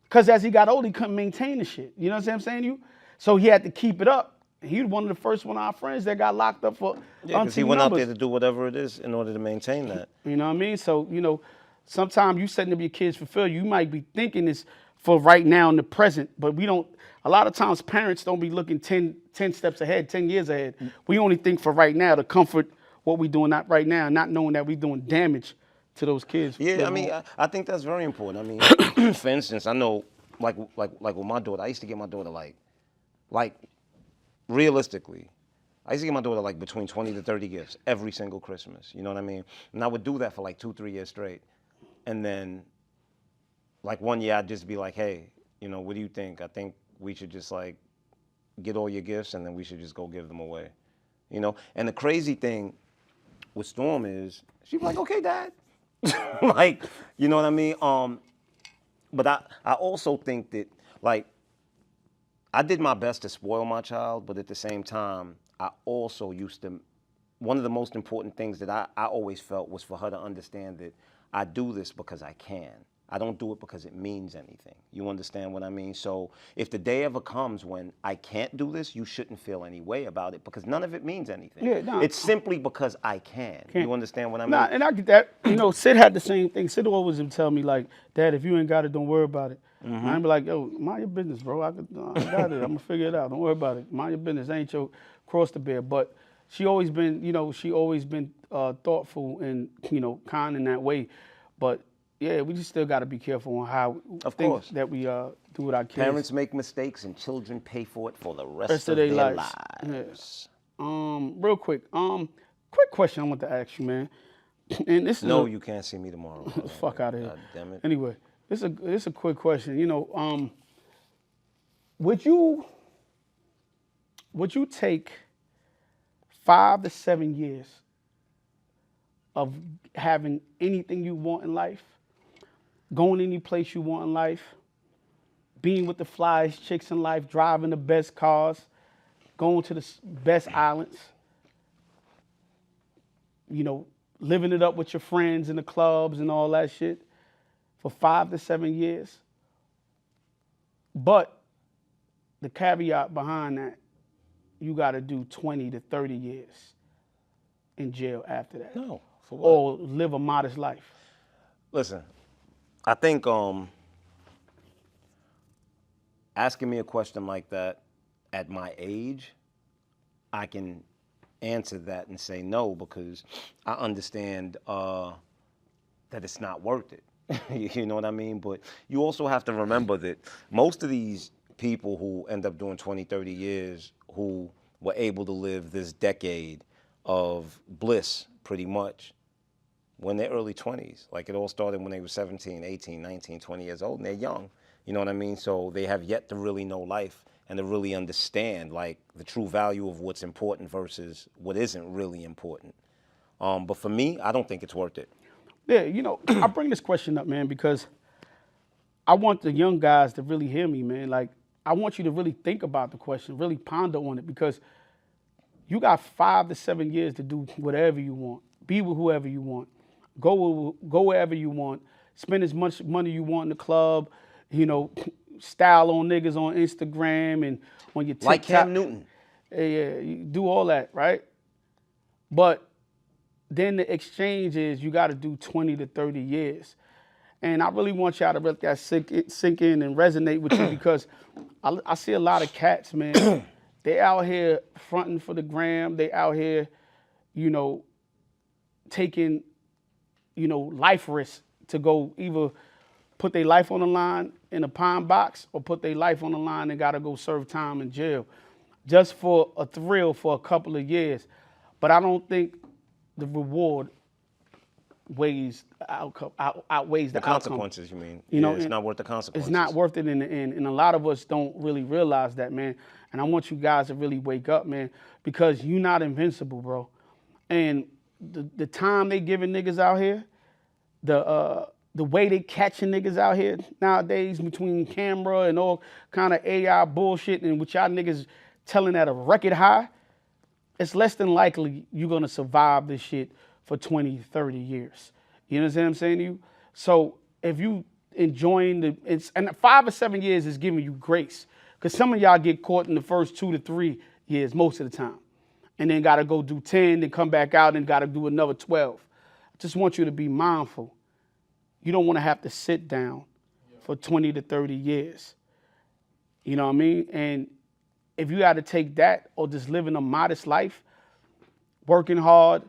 Because as he got older, he couldn't maintain the shit. You know what I'm saying to you? So he had to keep it up. He was one of the first one of our friends that got locked up for Because he went out there to do whatever it is in order to maintain that. You know what I mean? So, sometimes you setting up your kids for failure. You might be thinking this for right now in the present, but we don't. A lot of times parents don't be looking 10 steps ahead, 10 years ahead. We only think for right now to comfort what we're doing not right now, not knowing that we're doing damage to those kids. Yeah, I mean, I think that's very important. I mean, for instance, I know, like with my daughter, I used to get my daughter like realistically, I used to get my daughter like between 20 to 30 gifts every single Christmas. You know what I mean? And I would do that for like 2-3 years straight. And then like one year I'd just be like, hey, what do you think? I think we should just like get all your gifts and then we should just go give them away. And the crazy thing with Storm is she'd be like, okay, Dad. Like, you know what I mean? But I also think that like I did my best to spoil my child, but at the same time, I also used to, one of the most important things that I always felt was for her to understand that I do this because I can. I don't do it because it means anything. You understand what I mean? So if the day ever comes when I can't do this, you shouldn't feel any way about it because none of it means anything. Yeah, nah. It's simply because I can. You understand what I mean? Nah, and I get that. Sid had the same thing. Sid always would tell me like, Dad, if you ain't got it, don't worry about it. I'd be like, yo, mind your business, bro. I got it. I'm gonna figure it out. Don't worry about it. Mind your business. Ain't your cross to bear. But she always been, thoughtful and kind in that way. But yeah, we just still got to be careful on how things that we do with our kids. Parents make mistakes and children pay for it for the rest of their lives. Yeah. Real quick. Quick question I want to ask you, man. And this is you can't see me tomorrow. fuck out of here. God damn it. Anyway, this is a quick question. Would you take 5 to 7 years of having anything you want in life, going any place you want in life, being with the flyest chicks in life, driving the best cars, going to the best islands, living it up with your friends in the clubs and all that shit for 5 to 7 years? But the caveat behind that, you got to do 20 to 30 years in jail after that. No, for what? Or live a modest life. Listen, I think asking me a question like that at my age, I can answer that and say no because I understand that it's not worth it. You know what I mean? But you also have to remember that most of these people who end up doing 20, 30 years who were able to live this decade of bliss pretty much when they're early 20s. Like it all started when they were 17, 18, 19, 20 years old and they're young. You know what I mean? So they have yet to really know life and to really understand like the true value of what's important versus what isn't really important. But for me, I don't think it's worth it. Yeah, I bring this question up, man, because I want the young guys to really hear me, man. Like, I want you to really think about the question, really ponder on it, because you got 5 to 7 years to do whatever you want, be with whoever you want, go wherever you want, spend as much money you want in the club, style on niggas on Instagram and on your TikTok. Like Cam Newton. Yeah, you do all that, right? But then the exchange is you got to do 20 to 30 years. And I really want y'all to let that sink in and resonate with you because I see a lot of cats, man. They out here fronting for the gram. They out here, taking, life risks to go either put their life on the line in a pine box or put their life on the line and got to go serve time in jail just for a thrill for a couple of years. But I don't think the reward outweighs the consequences. Outcome. You mean? It's not worth the consequences. It's not worth it in the end, and a lot of us don't really realize that, man. And I want you guys to really wake up, man, because you're not invincible, bro. And the time they giving niggas out here, the way they catching niggas out here nowadays between camera and all kind of AI bullshit and what y'all niggas telling at a record high, it's less than likely you're gonna survive this shit for 20, 30 years. You understand what I'm saying to you? So if you enjoying and 5 or 7 years is giving you grace. Because some of y'all get caught in the first 2 to 3 years most of the time. And then gotta go do 10, then come back out and gotta do another 12. I just want you to be mindful. You don't wanna have to sit down for 20 to 30 years. You know what I mean? And if you gotta take that or just living a modest life, working hard,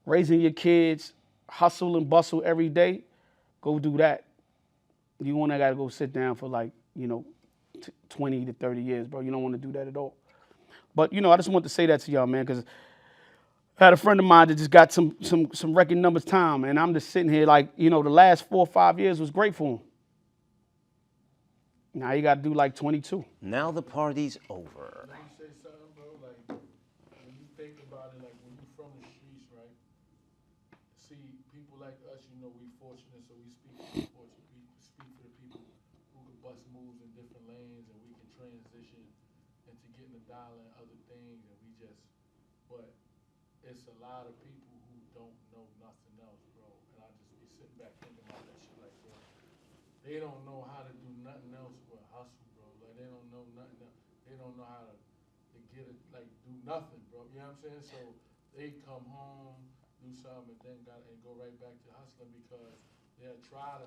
raising your kids, hustle and bustle every day, go do that. You wanna gotta go sit down for 20 to 30 years, bro. You don't wanna do that at all. But, I just want to say that to y'all, man, because I had a friend of mine that just got some record numbers time, and I'm just sitting here the last 4 or 5 years was great for him. Now you got to do 22. Now the party's over. Let me say something, bro. Like, when you think about it, like when you're from the streets, right? See, people like us, we fortunate, so we speak for the people who can bust moves in different lanes, and we can transition into getting a dollar and other things, and but it's a lot of people who don't know nothing else, bro. And I just be sitting back thinking about that shit, like, bro, they don't know how to do nothing else but hustle, bro. Like, they don't know nothing else. They don't know how to get it, do nothing, bro. You know what I'm saying? So they come home, do something, and then go right back to hustling because they'll try to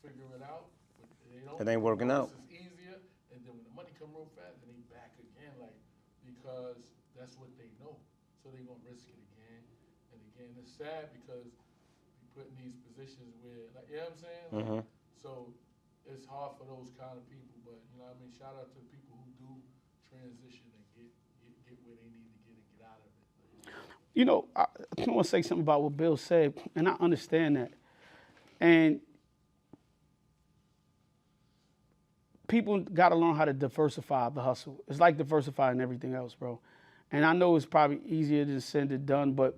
figure it out, but they don't. It ain't working out. It's easier, and then when the money come real fast, then they back again, because that's what they know. So they gonna risk it again and again. It's sad because we put in these positions where, you know what I'm saying? Mm-hmm. So it's hard for those kind of people, but shout out to the people who do transition and get where they need to get and get out of it. I want to say something about what Bill said, and I understand that. And people got to learn how to diversify the hustle. It's like diversifying everything else, bro. And I know it's probably easier said than done, but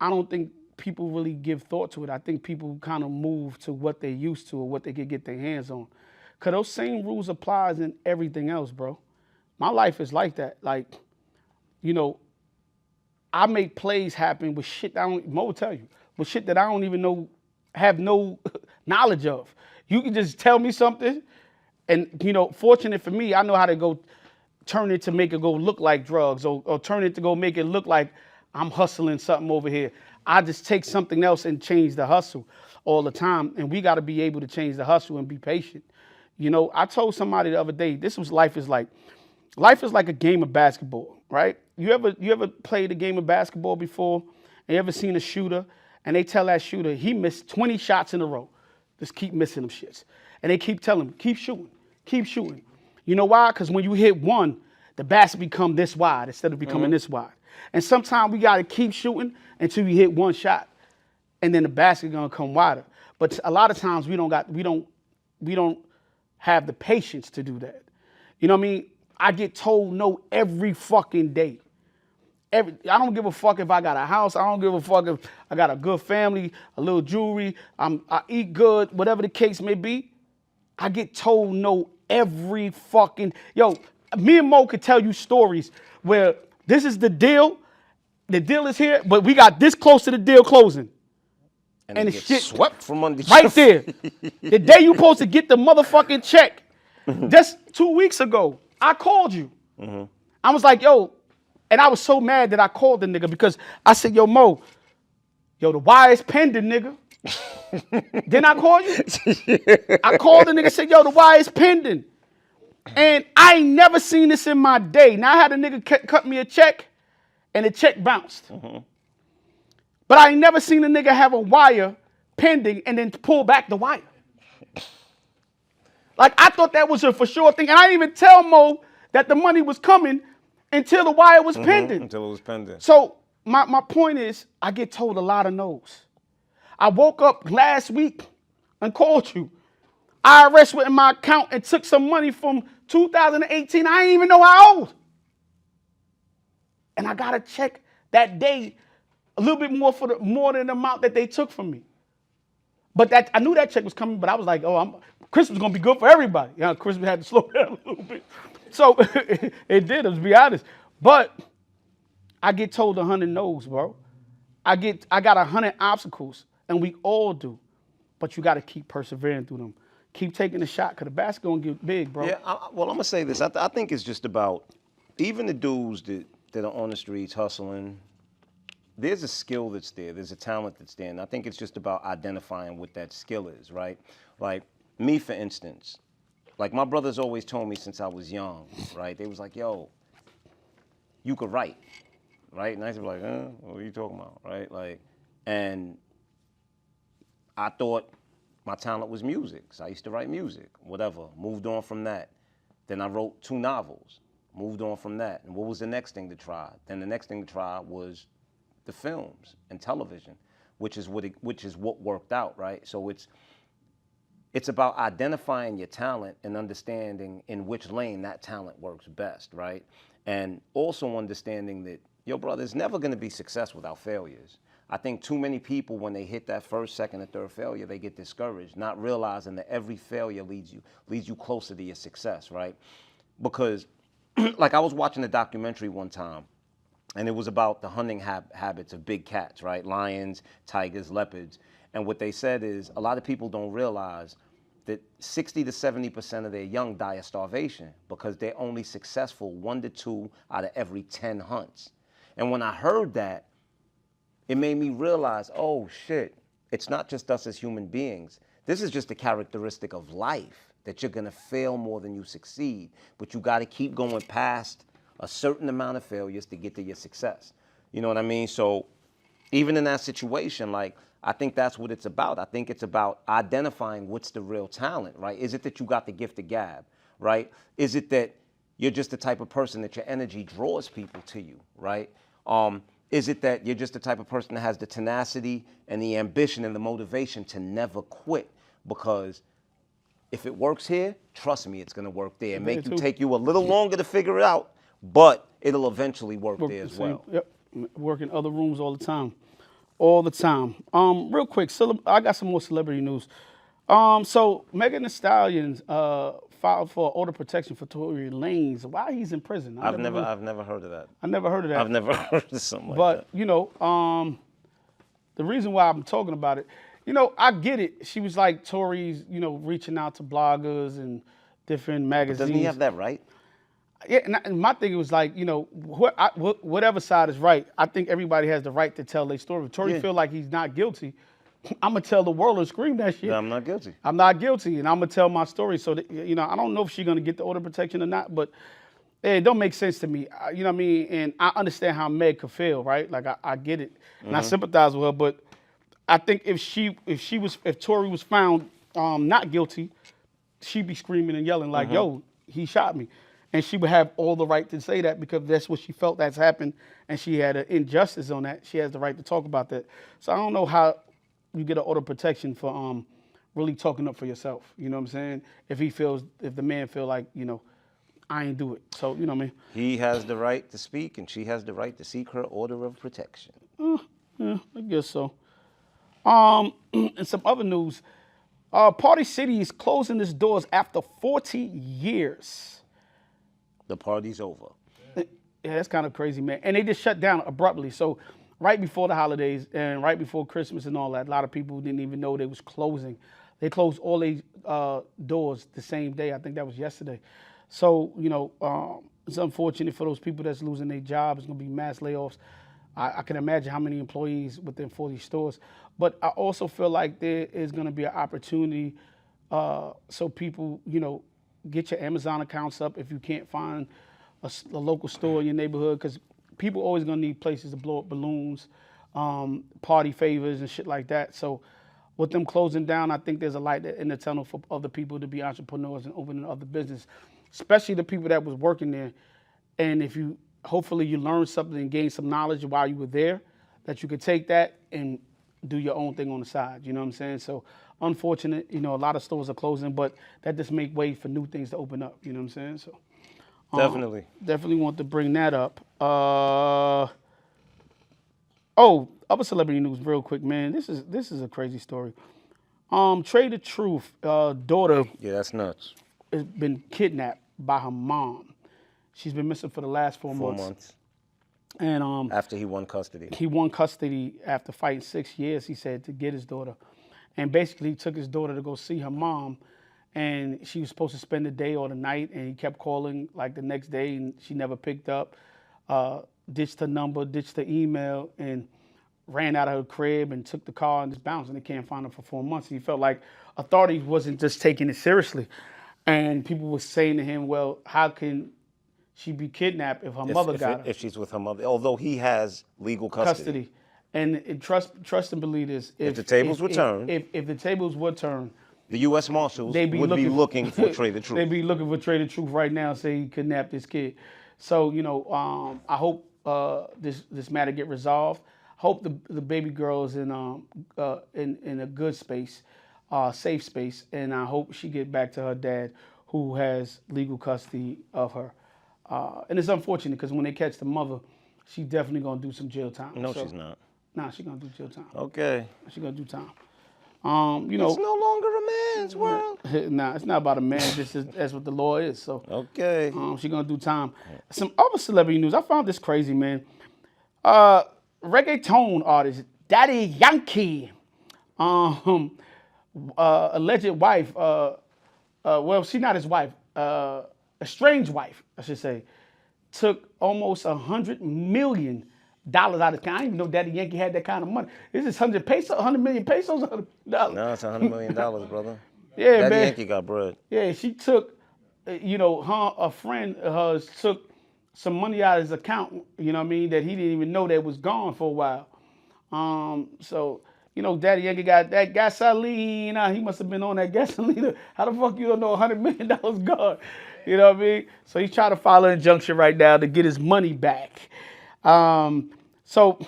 I don't think people really give thought to it. I think people kind of move to what they used to or what they could get their hands on. Because those same rules applies in everything else, bro. My life is like that. I make plays happen with shit that Mo will tell you, with shit that I don't even know, have no knowledge of. You can just tell me something, and, fortunate for me, I know how to go turn it to make it go look like drugs or turn it to go make it look like I'm hustling something over here. I just take something else and change the hustle all the time. And we got to be able to change the hustle and be patient. I told somebody the other day, life is like a game of basketball, right? You ever played a game of basketball before? And you ever seen a shooter and they tell that shooter, he missed 20 shots in a row. Just keep missing them shits. And they keep telling him, keep shooting, keep shooting. You know why? Because when you hit one, the basket become this wide instead of becoming this wide. And sometimes we got to keep shooting until you hit one shot, and then the basket gonna come wider. But a lot of times we don't have the patience to do that. You know what I mean? I get told no every fucking day. I don't give a fuck if I got a house. I don't give a fuck if I got a good family, a little jewelry, I eat good, whatever the case may be. I get told no every fucking... Yo, me and Moe could tell you stories where this is the deal is here, but we got this close to the deal closing. And it the gets shit swept from under right there. The day you supposed to get the motherfucking check. Just 2 weeks ago, I called you. I was like, yo, and I was so mad that I called the nigga because I said, yo, Moe, yo, the wire is pending, nigga. Didn't I call you? I called the nigga and said, yo, the wire is pending. And I ain't never seen this in my day. Now I had a nigga cut me a check and the check bounced. But I ain't never seen a nigga have a wire pending and then pull back the wire. Like, I thought that was a for sure thing. And I didn't even tell Moe that the money was coming until the wire was pending. Until it was pending. So my point is, I get told a lot of no's. I woke up last week and called you. IRS went in my account and took some money from 2018. I didn't even know I owed. And I got a check that day, a little bit more more than the amount that they took from me. But I knew that check was coming, but I was like, oh, Christmas is going to be good for everybody. You know, Christmas had to slow down a little bit. So it did, let's be honest. But I get told 100 no's, bro. I got 100 obstacles, and we all do. But you got to keep persevering through them. Keep taking the shot, because the basket going to get big, bro. Yeah, well, I'm going to say this. I think it's just about, even the dudes that are on the streets hustling, there's a skill that's there. There's a talent that's there. And I think it's just about identifying what that skill is, right? Like me, for instance, like my brothers always told me since I was young, right? They was like, yo, you could write, right? And I used to be like, what are you talking about, right? Like, and I thought my talent was music. So I used to write music, whatever. Moved on from that. Then I wrote 2 novels. Moved on from that. And what was the next thing to try? Then the next thing to try was the films and television, which is what worked out, right? So it's about identifying your talent and understanding in which lane that talent works best, right? And also understanding that your brother is never going to be success without failures. I think too many people, when they hit that first, second, or third failure, they get discouraged, not realizing that every failure leads you closer to your success, right? Because, like, I was watching a documentary one time, and it was about the hunting habits of big cats, right? Lions, tigers, leopards. And what they said is a lot of people don't realize that 60 to 70% of their young die of starvation because they're only successful 1 to 2 out of every 10 hunts. And when I heard that, it made me realize, oh shit, it's not just us as human beings. This is just a characteristic of life, that you're gonna fail more than you succeed, but you gotta keep going past a certain amount of failures to get to your success. You know what I mean? So even in that situation, like, I think that's what it's about. I think it's about identifying what's the real talent, right? Is it that you got the gift of gab, right? Is it that you're just the type of person that your energy draws people to you, right? Is it that you're just the type of person that has the tenacity and the ambition and the motivation to never quit? Because if it works here, trust me, it's gonna work there. It may take you a little longer to figure it out, but it'll eventually work there as well. Yep, work in other rooms all the time. All the time. Real quick, I got some more celebrity news. So Megan Thee Stallion filed for order protection for Tory Lanez. Why he's in prison? I've never heard of that. I never heard of that. I've never heard of something like that. But you know, the reason why I'm talking about it, you know, I get it. She was like Tory's, you know, reaching out to bloggers and different magazines. Doesn't he have that right? Yeah, and my thing was like, you know, whatever side is right, I think everybody has the right to tell their story. If Tory feel like he's not guilty, I'm going to tell the world and scream that shit. No, I'm not guilty. I'm not guilty, and I'm going to tell my story. So, that, you know, I don't know if she's going to get the order protection or not, but it don't make sense to me. You know what I mean? And I understand how Meg could feel, right? Like, I get it, and I sympathize with her, but I think if Tory was found not guilty, she'd be screaming and yelling like, yo, he shot me. And she would have all the right to say that because that's what she felt that's happened, and she had an injustice on that. She has the right to talk about that. So I don't know how you get an order of protection for really talking up for yourself. You know what I'm saying? If the man feel like, you know, I ain't do it. So, you know what I mean? He has the right to speak, and she has the right to seek her order of protection. Yeah, I guess so. And some other news. Party City is closing its doors after 40 years. The party's over. Yeah, that's kind of crazy, man. And they just shut down abruptly. So right before the holidays and right before Christmas and all that, a lot of people didn't even know they was closing. They closed all their doors the same day. I think that was yesterday. So, you know, it's unfortunate for those people that's losing their jobs. It's going to be mass layoffs. I can imagine how many employees within 40 stores. But I also feel like there is going to be an opportunity so people, you know, get your Amazon accounts up if you can't find a local store in your neighborhood, because people always going to need places to blow up balloons, party favors and shit like that. So with them closing down, I think there's a light in the tunnel for other people to be entrepreneurs and opening other business, especially the people that was working there. And if you, hopefully you learned something and gained some knowledge while you were there, that you could take that and do your own thing on the side. You know what I'm saying? So unfortunate, you know, a lot of stores are closing, but that just make way for new things to open up. You know what I'm saying? So definitely want to bring that up. Other celebrity news real quick, man. This is a crazy story. Trey the Truth, daughter. Yeah, that's nuts. Has been kidnapped by her mom. She's been missing for the last 4 months. 4 months. And after he won custody. He won custody after fighting 6 years, he said, to get his daughter. And basically he took his daughter to go see her mom, and she was supposed to spend the day or the night, and he kept calling like the next day, and she never picked up. Ditched her number, ditched the email, and ran out of her crib and took the car and just bounced, and they can't find her for 4 months. And he felt like authorities wasn't just taking it seriously. And people were saying to him, well, how can she be kidnapped if her mother got her? If she's with her mother, although he has legal custody. And trust and believe this. If the tables were turned. If the tables were turned. The U.S. Marshals would be looking for Trey the Truth. They'd be looking for Trey the Truth right now, say he kidnapped this kid. So, you know, I hope this matter get resolved. Hope the baby girl is in a good space, safe space, and I hope she get back to her dad, who has legal custody of her. And it's unfortunate because when they catch the mother, she's definitely gonna do some jail time. No, she's not. Nah, she's gonna do jail time. Okay. She's gonna do time. You know, it's no longer a man's world. Nah, it's not about a man. That's what the law is. So okay. She's gonna do time. Some other celebrity news. I found this crazy, man. Reggaeton artist Daddy Yankee, alleged wife. Well, she's not his wife. Estranged wife, I should say, took almost $100 million out of his account. I didn't even know Daddy Yankee had that kind of money. Is this 100 million pesos? $100. No, it's $100 million, brother. Yeah, Daddy man. Yankee got bread. Yeah, she took, you know, a friend of hers took some money out of his account, you know what I mean, that he didn't even know that was gone for a while. So, you know, Daddy Yankee got that gasoline. He must have been on that gasoline. How the fuck you don't know $100 million gone? You know what I mean? So he's trying to file an injunction right now to get his money back. So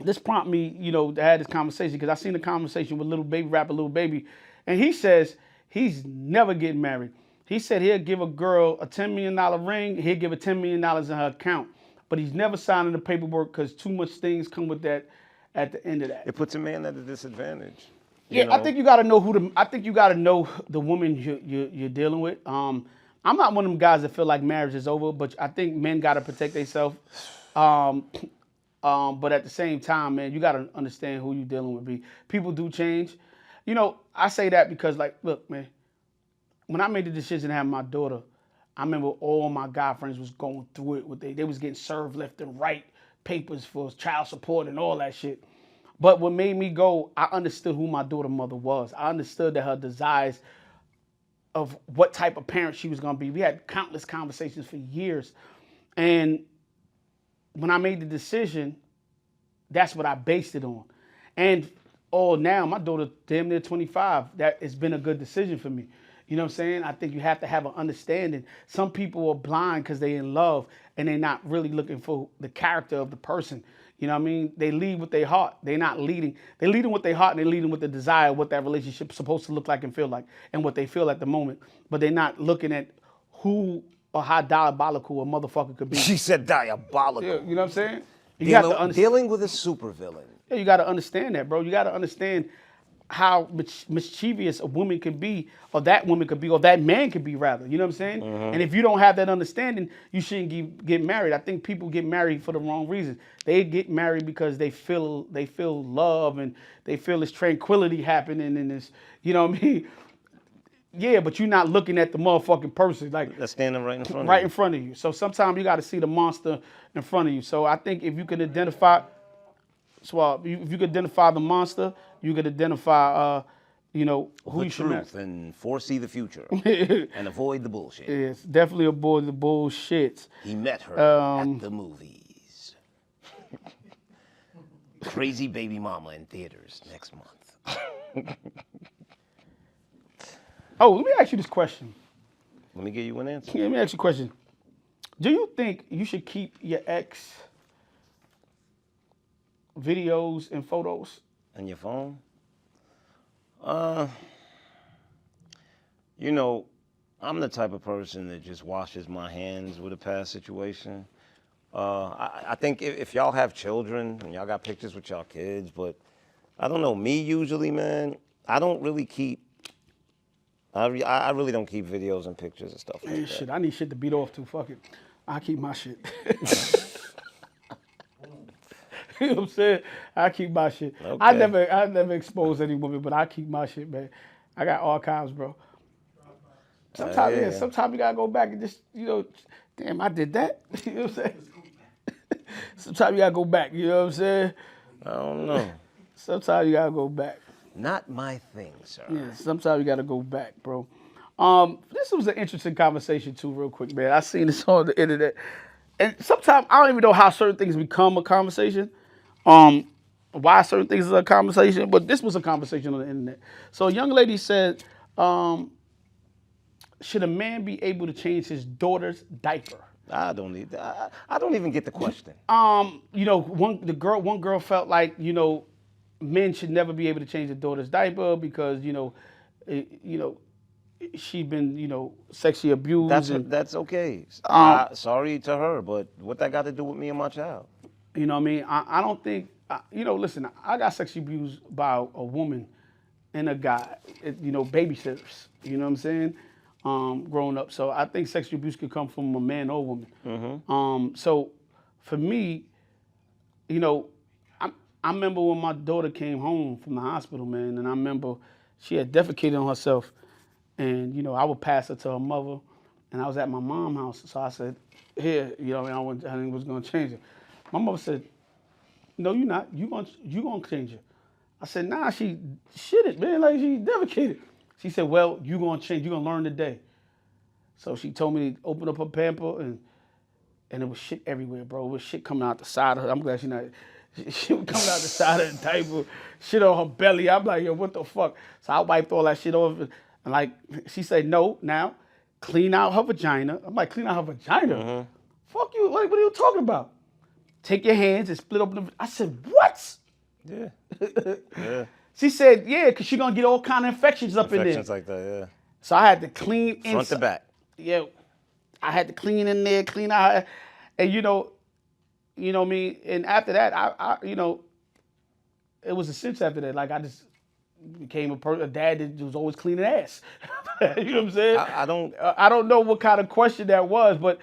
this prompted me, you know, to have this conversation, because I seen the conversation with rapper Lil Baby, and he says he's never getting married. He said he'll give a girl a $10 million ring, he'll give her $10 million in her account, but he's never signing the paperwork because too much things come with that at the end of that. It puts a man at a disadvantage. Yeah, I think you got to know I think you got to know the woman you're dealing with. I'm not one of them guys that feel like marriage is over, but I think men got to protect themselves. But at the same time, man, you got to understand who you're dealing with. People do change. You know, I say that because, like, look, man, when I made the decision to have my daughter, I remember all my guy friends was going through it. They was getting served left and right, papers for child support and all that shit. But what made me go, I understood who my daughter mother was. I understood that her desires of what type of parent she was going to be. We had countless conversations for years. And when I made the decision, that's what I based it on. And now, my daughter damn near 25. That has been a good decision for me. You know what I'm saying? I think you have to have an understanding. Some people are blind because they're in love and they're not really looking for the character of the person. You know what I mean? They lead with their heart. They're not leading. They're leading with their heart, and they're leading with the desire of what that relationship is supposed to look like and feel like and what they feel at the moment. But they're not looking at who or how diabolical a motherfucker could be. She said diabolical. Yeah, you know what I'm saying? You have to understand. Dealing with a supervillain. Yeah, you got to understand that, bro. You got to understand how mischievous a woman can be, or that woman could be, or that man could be, rather. You know what I'm saying? And if you don't have that understanding, you shouldn't get married. I think people get married for the wrong reasons. They get married because they feel love and they feel this tranquility happening in this. You know what I mean? Yeah, but you're not looking at the motherfucking person like That's standing right in front of you. right in front of you. So sometimes you got to see the monster in front of you. So I think if you can identify, if you can identify the monster, you can identify, who the you should marry. truth and foresee the future and avoid the bullshit. Yes, definitely avoid the bullshit. He met her at the movies. Crazy Baby Mama in theaters next month. Oh, let me ask you this question. Let me give you an answer. Yeah, let me ask you a question. Do you think you should keep your ex videos and photos? On your phone? I'm the type of person that just washes my hands with a past situation. I think if y'all have children and y'all got pictures with y'all kids, but I don't know, me usually, man, I don't really keep, I really don't keep videos and pictures and stuff like that. Shit, I need shit to beat off to. Fuck it. I keep my shit. You know what I'm saying? I keep my shit. Okay. I never expose any woman, but I keep my shit, man. I got archives, bro. Sometimes, sometimes you gotta go back and just, damn, I did that. You know what I'm saying? Sometimes you gotta go back. You know what I'm saying? I don't know. Sometimes you gotta go back. Not my thing, sir. Yeah, sometimes you gotta go back, bro. This was an interesting conversation too, real quick, man. I seen this on the internet, and sometimes I don't even know how certain things become a conversation. Why certain things is a conversation, but this was a conversation on the internet. So a young lady said, should a man be able to change his daughter's diaper? I don't need that. I don't even get the question. One girl felt like, men should never be able to change their daughter's diaper because, she'd been, sexually abused. That's okay. Sorry to her, but what that got to do with me and my child? You know what I mean? I don't think, listen, I got sexually abused by a woman and a guy, babysitters, you know what I'm saying? Growing up. So I think sexual abuse could come from a man or woman. Mm-hmm. So for me, I remember when my daughter came home from the hospital, man, and I remember she had defecated on herself. And, I would pass her to her mother, and I was at my mom's house. So I said, here, I was going to change it. My mother said, no, you're not. You gonna change it. I said, nah, she shitted, man, like she defecated. She said, well, you gonna change, you gonna learn today. So she told me to open up her pamper, and it was shit everywhere, bro. It was shit coming out the side of her. I'm glad she not, shit was coming out the side of the diaper, shit on her belly. I'm like, yo, what the fuck? So I wiped all that shit off, and like, she said, no, now, clean out her vagina. I'm like, clean out her vagina? Mm-hmm. Fuck you, like, what are you talking about? Take your hands and split open the, I said, what? Yeah. Yeah. She said, yeah, because she's going to get all kind of infections up in there. Infections like that, yeah. So I had to clean Front to back. Yeah. I had to clean in there, clean out. And, you know what I mean? And after that, I it was a sense after that. Like, I just became a dad that was always cleaning ass. You know what I'm saying? I don't know what kind of question that was, but,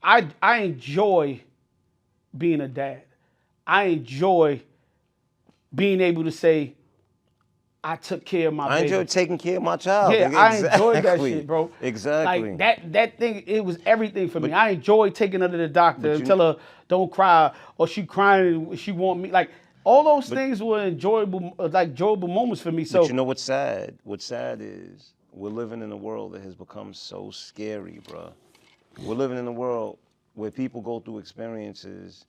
I enjoy being a dad. I enjoy being able to say, I took care of my baby. I enjoy taking care of my child. Yeah, Exactly. I enjoyed that shit, bro. Exactly. Like that thing, it was everything for me. I enjoyed taking her to the doctor and tell her don't cry, or she crying, she want me. Like all those things were enjoyable moments for me. So but you know what's sad? What's sad is we're living in a world that has become so scary, bro. We're living in a world where people go through experiences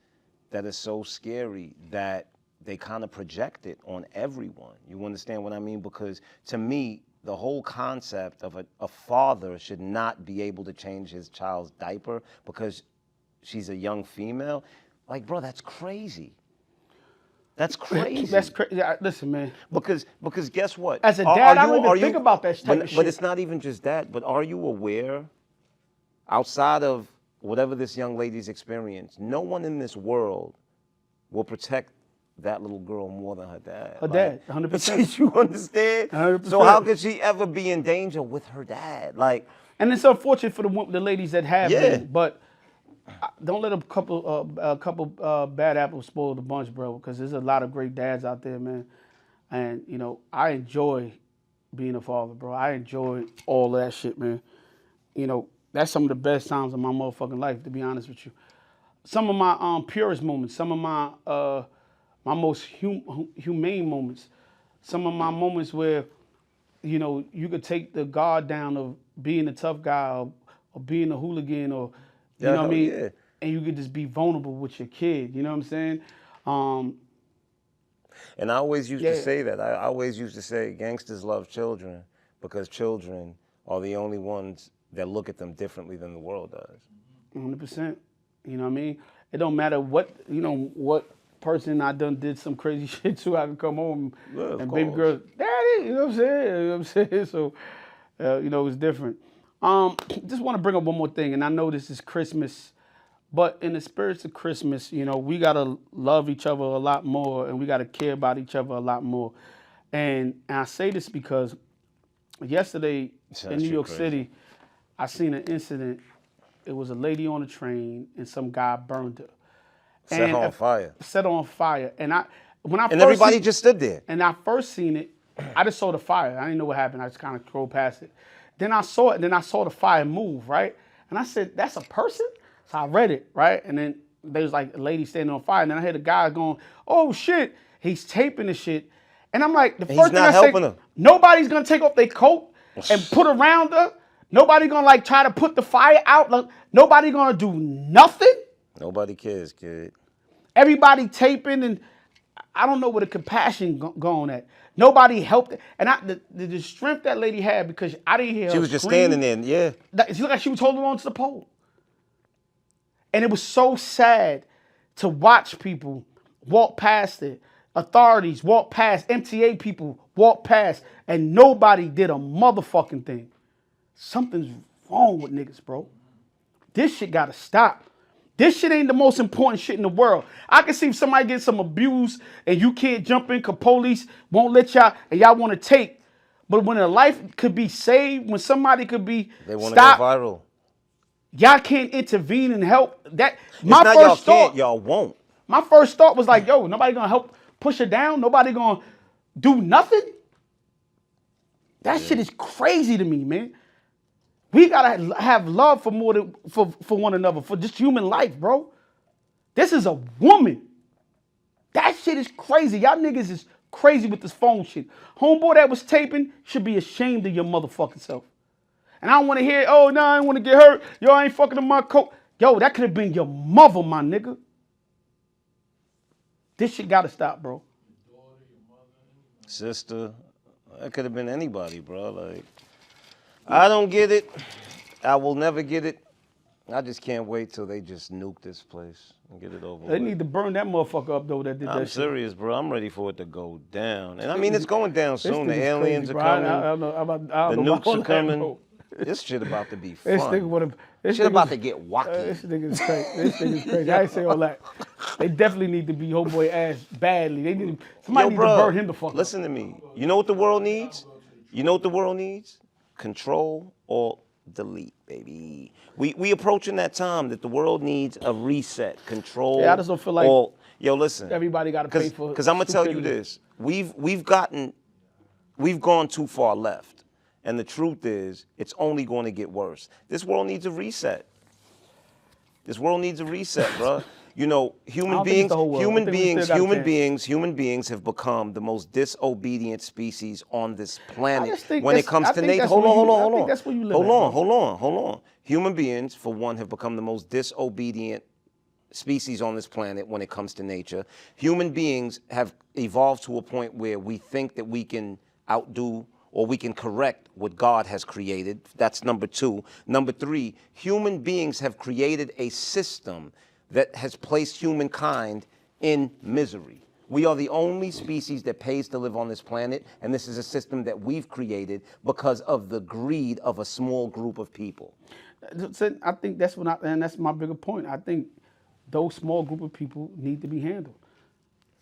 that are so scary that they kind of project it on everyone. You understand what I mean? Because to me, the whole concept of a father should not be able to change his child's diaper because she's a young female. Like, bro, that's crazy. That's crazy. That's crazy. Listen, man. Because guess what? As a dad, I don't even think about that type of But shit. it's not even just that. But are you aware, outside of whatever this young lady's experience, no one in this world will protect that little girl more than her dad. Her dad, 100%. You understand? 100%. So how could she ever be in danger with her dad? Like, And it's unfortunate for the ladies that have Yeah. been, but don't let a couple bad apples spoil the bunch, bro. Because there's a lot of great dads out there, man. And you know, I enjoy being a father, bro. I enjoy all of that shit, man. You know, that's some of the best times of my motherfucking life, to be honest with you. Some of my purest moments, some of my my most humane moments, some of my moments where, you know, you could take the guard down of being a tough guy or being a hooligan or, you know what I mean? Yeah. And you could just be vulnerable with your kid, you know what I'm saying? and I always used to Yeah. say that. I always used to say gangsters love children because children are the only ones that look at them differently than the world does. 100%. You know what I mean? It don't matter what, you know, what person I done did some crazy shit to, I can come home Yeah, of and baby course. girl, daddy, you know what I'm saying? You know what I'm saying? So, you know, it's different. Just want to bring up one more thing, and I know this is Christmas, but in the spirits of Christmas, you know, we got to love each other a lot more, and we got to care about each other a lot more. And I say this because yesterday in New York City, I seen an incident. It was a lady on a train, and some guy burned her. Set her on fire. Set her on fire. And when I And first everybody seen- just stood there. and I first seen it, I just saw the fire. I didn't know what happened. I just kind of drove past it. Then I saw it, and then I saw the fire move, right? And I said, that's a person? So I read it, right? And then there was like a lady standing on fire, and then I heard a guy going, oh shit, he's taping the shit. And I'm like, the He's first thing not I say, helping her. nobody's gonna take off their coat and put around her. Nobody gonna like try to put the fire out. Like, nobody gonna do nothing. Nobody cares, kid. Everybody taping, and I don't know where the compassion going at. Nobody helped it. And the strength that lady had, because I didn't hear her She was just scream. standing there, yeah. She looked like she was holding on to the pole. And it was so sad to watch people walk past it. Authorities walk past, MTA people walk past, and nobody did a motherfucking thing. Something's wrong with niggas, bro. This shit gotta stop. This shit ain't the most important shit in the world. I can see if somebody gets some abuse and you can't jump in because police won't let y'all and y'all want to take. But when a life could be saved, when somebody could be They want to stopped, go viral. y'all can't intervene and help. That It's not y'all can't, y'all won't. my first thought was like, yo, nobody gonna help push her down. Nobody gonna do nothing. That shit is crazy to me, man. We gotta have love for more than for one another, for just human life, bro. This is a woman. That shit is crazy. Y'all niggas is crazy with this phone shit. Homeboy that was taping should be ashamed of your motherfucking self. And I don't want to hear, oh no, I don't want to get hurt. Yo, I ain't fucking in my coat. Yo, that could have been your mother, my nigga. This shit gotta stop, bro. Sister, that could have been anybody, bro. Like, I don't get it. I will never get it. I just can't wait till they just nuke this place and get it over They with. need to burn that motherfucker up though. That did I'm that shit. serious, bro. I'm ready for it to go down. And I mean, it's going down This soon. nigga's The aliens crazy, are bro. coming. I don't know. I The don't know nukes about are that, coming. bro. This shit about to be This nigga fun. wanna. This Shit about nigga's- to get wacky. This nigga's crazy. This nigga's crazy. I ain't say all that. They definitely need to be homeboy ass badly. They need somebody Yo, need bro, to burn him the fuck listen to me. You know what the world needs? You know what the world needs? Control or delete, baby. We approaching that time that the world needs a reset. Control. Yeah, I just don't feel like yo, listen. everybody gotta pay for Because I'm gonna tell you stupidity. this. We've gone too far left. And the truth is, it's only going to get worse. This world needs a reset. This world needs a reset, bro. You know, human don't think it's the whole world. I think we still got a chance. human beings have become the most disobedient species on this planet just think when it that's- comes I to think nature. that's Hold where on, you- hold on, I hold think on. that's where you live Hold at, on, bro. hold on. Human beings, for one, have become the most disobedient species on this planet when it comes to nature. Human beings have evolved to a point where we think that we can outdo or we can correct what God has created. That's number two. Number three, human beings have created a system that has placed humankind in misery. We are the only species that pays to live on this planet, and this is a system that we've created because of the greed of a small group of people. So I think that's and that's my bigger point. I think those small group of people need to be handled.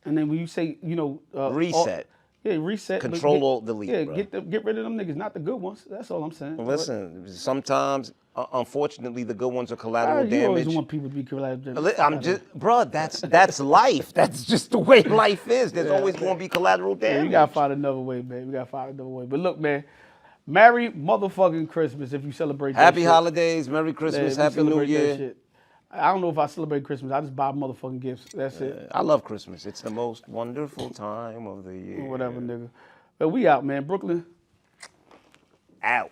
And then when you say, Reset. Reset. Control, Alt, Delete, Yeah, bro. get rid of them niggas, not the good ones. That's all I'm saying. Listen, sometimes, unfortunately, the good ones are collateral You always damage. want people to be collateral damage. Bro, that's life. That's just the way life is. There's always going to be collateral damage. Yeah, we gotta find another way, man. We gotta find another way. But look, man, Merry motherfucking Christmas if you celebrate that Happy shit. holidays, Merry Christmas, Yeah, Happy New celebrate that Year. shit. I don't know if I celebrate Christmas. I just buy motherfucking gifts. That's it. I love Christmas. It's the most wonderful time of the year. Whatever, nigga. But we out, man. Brooklyn. Out.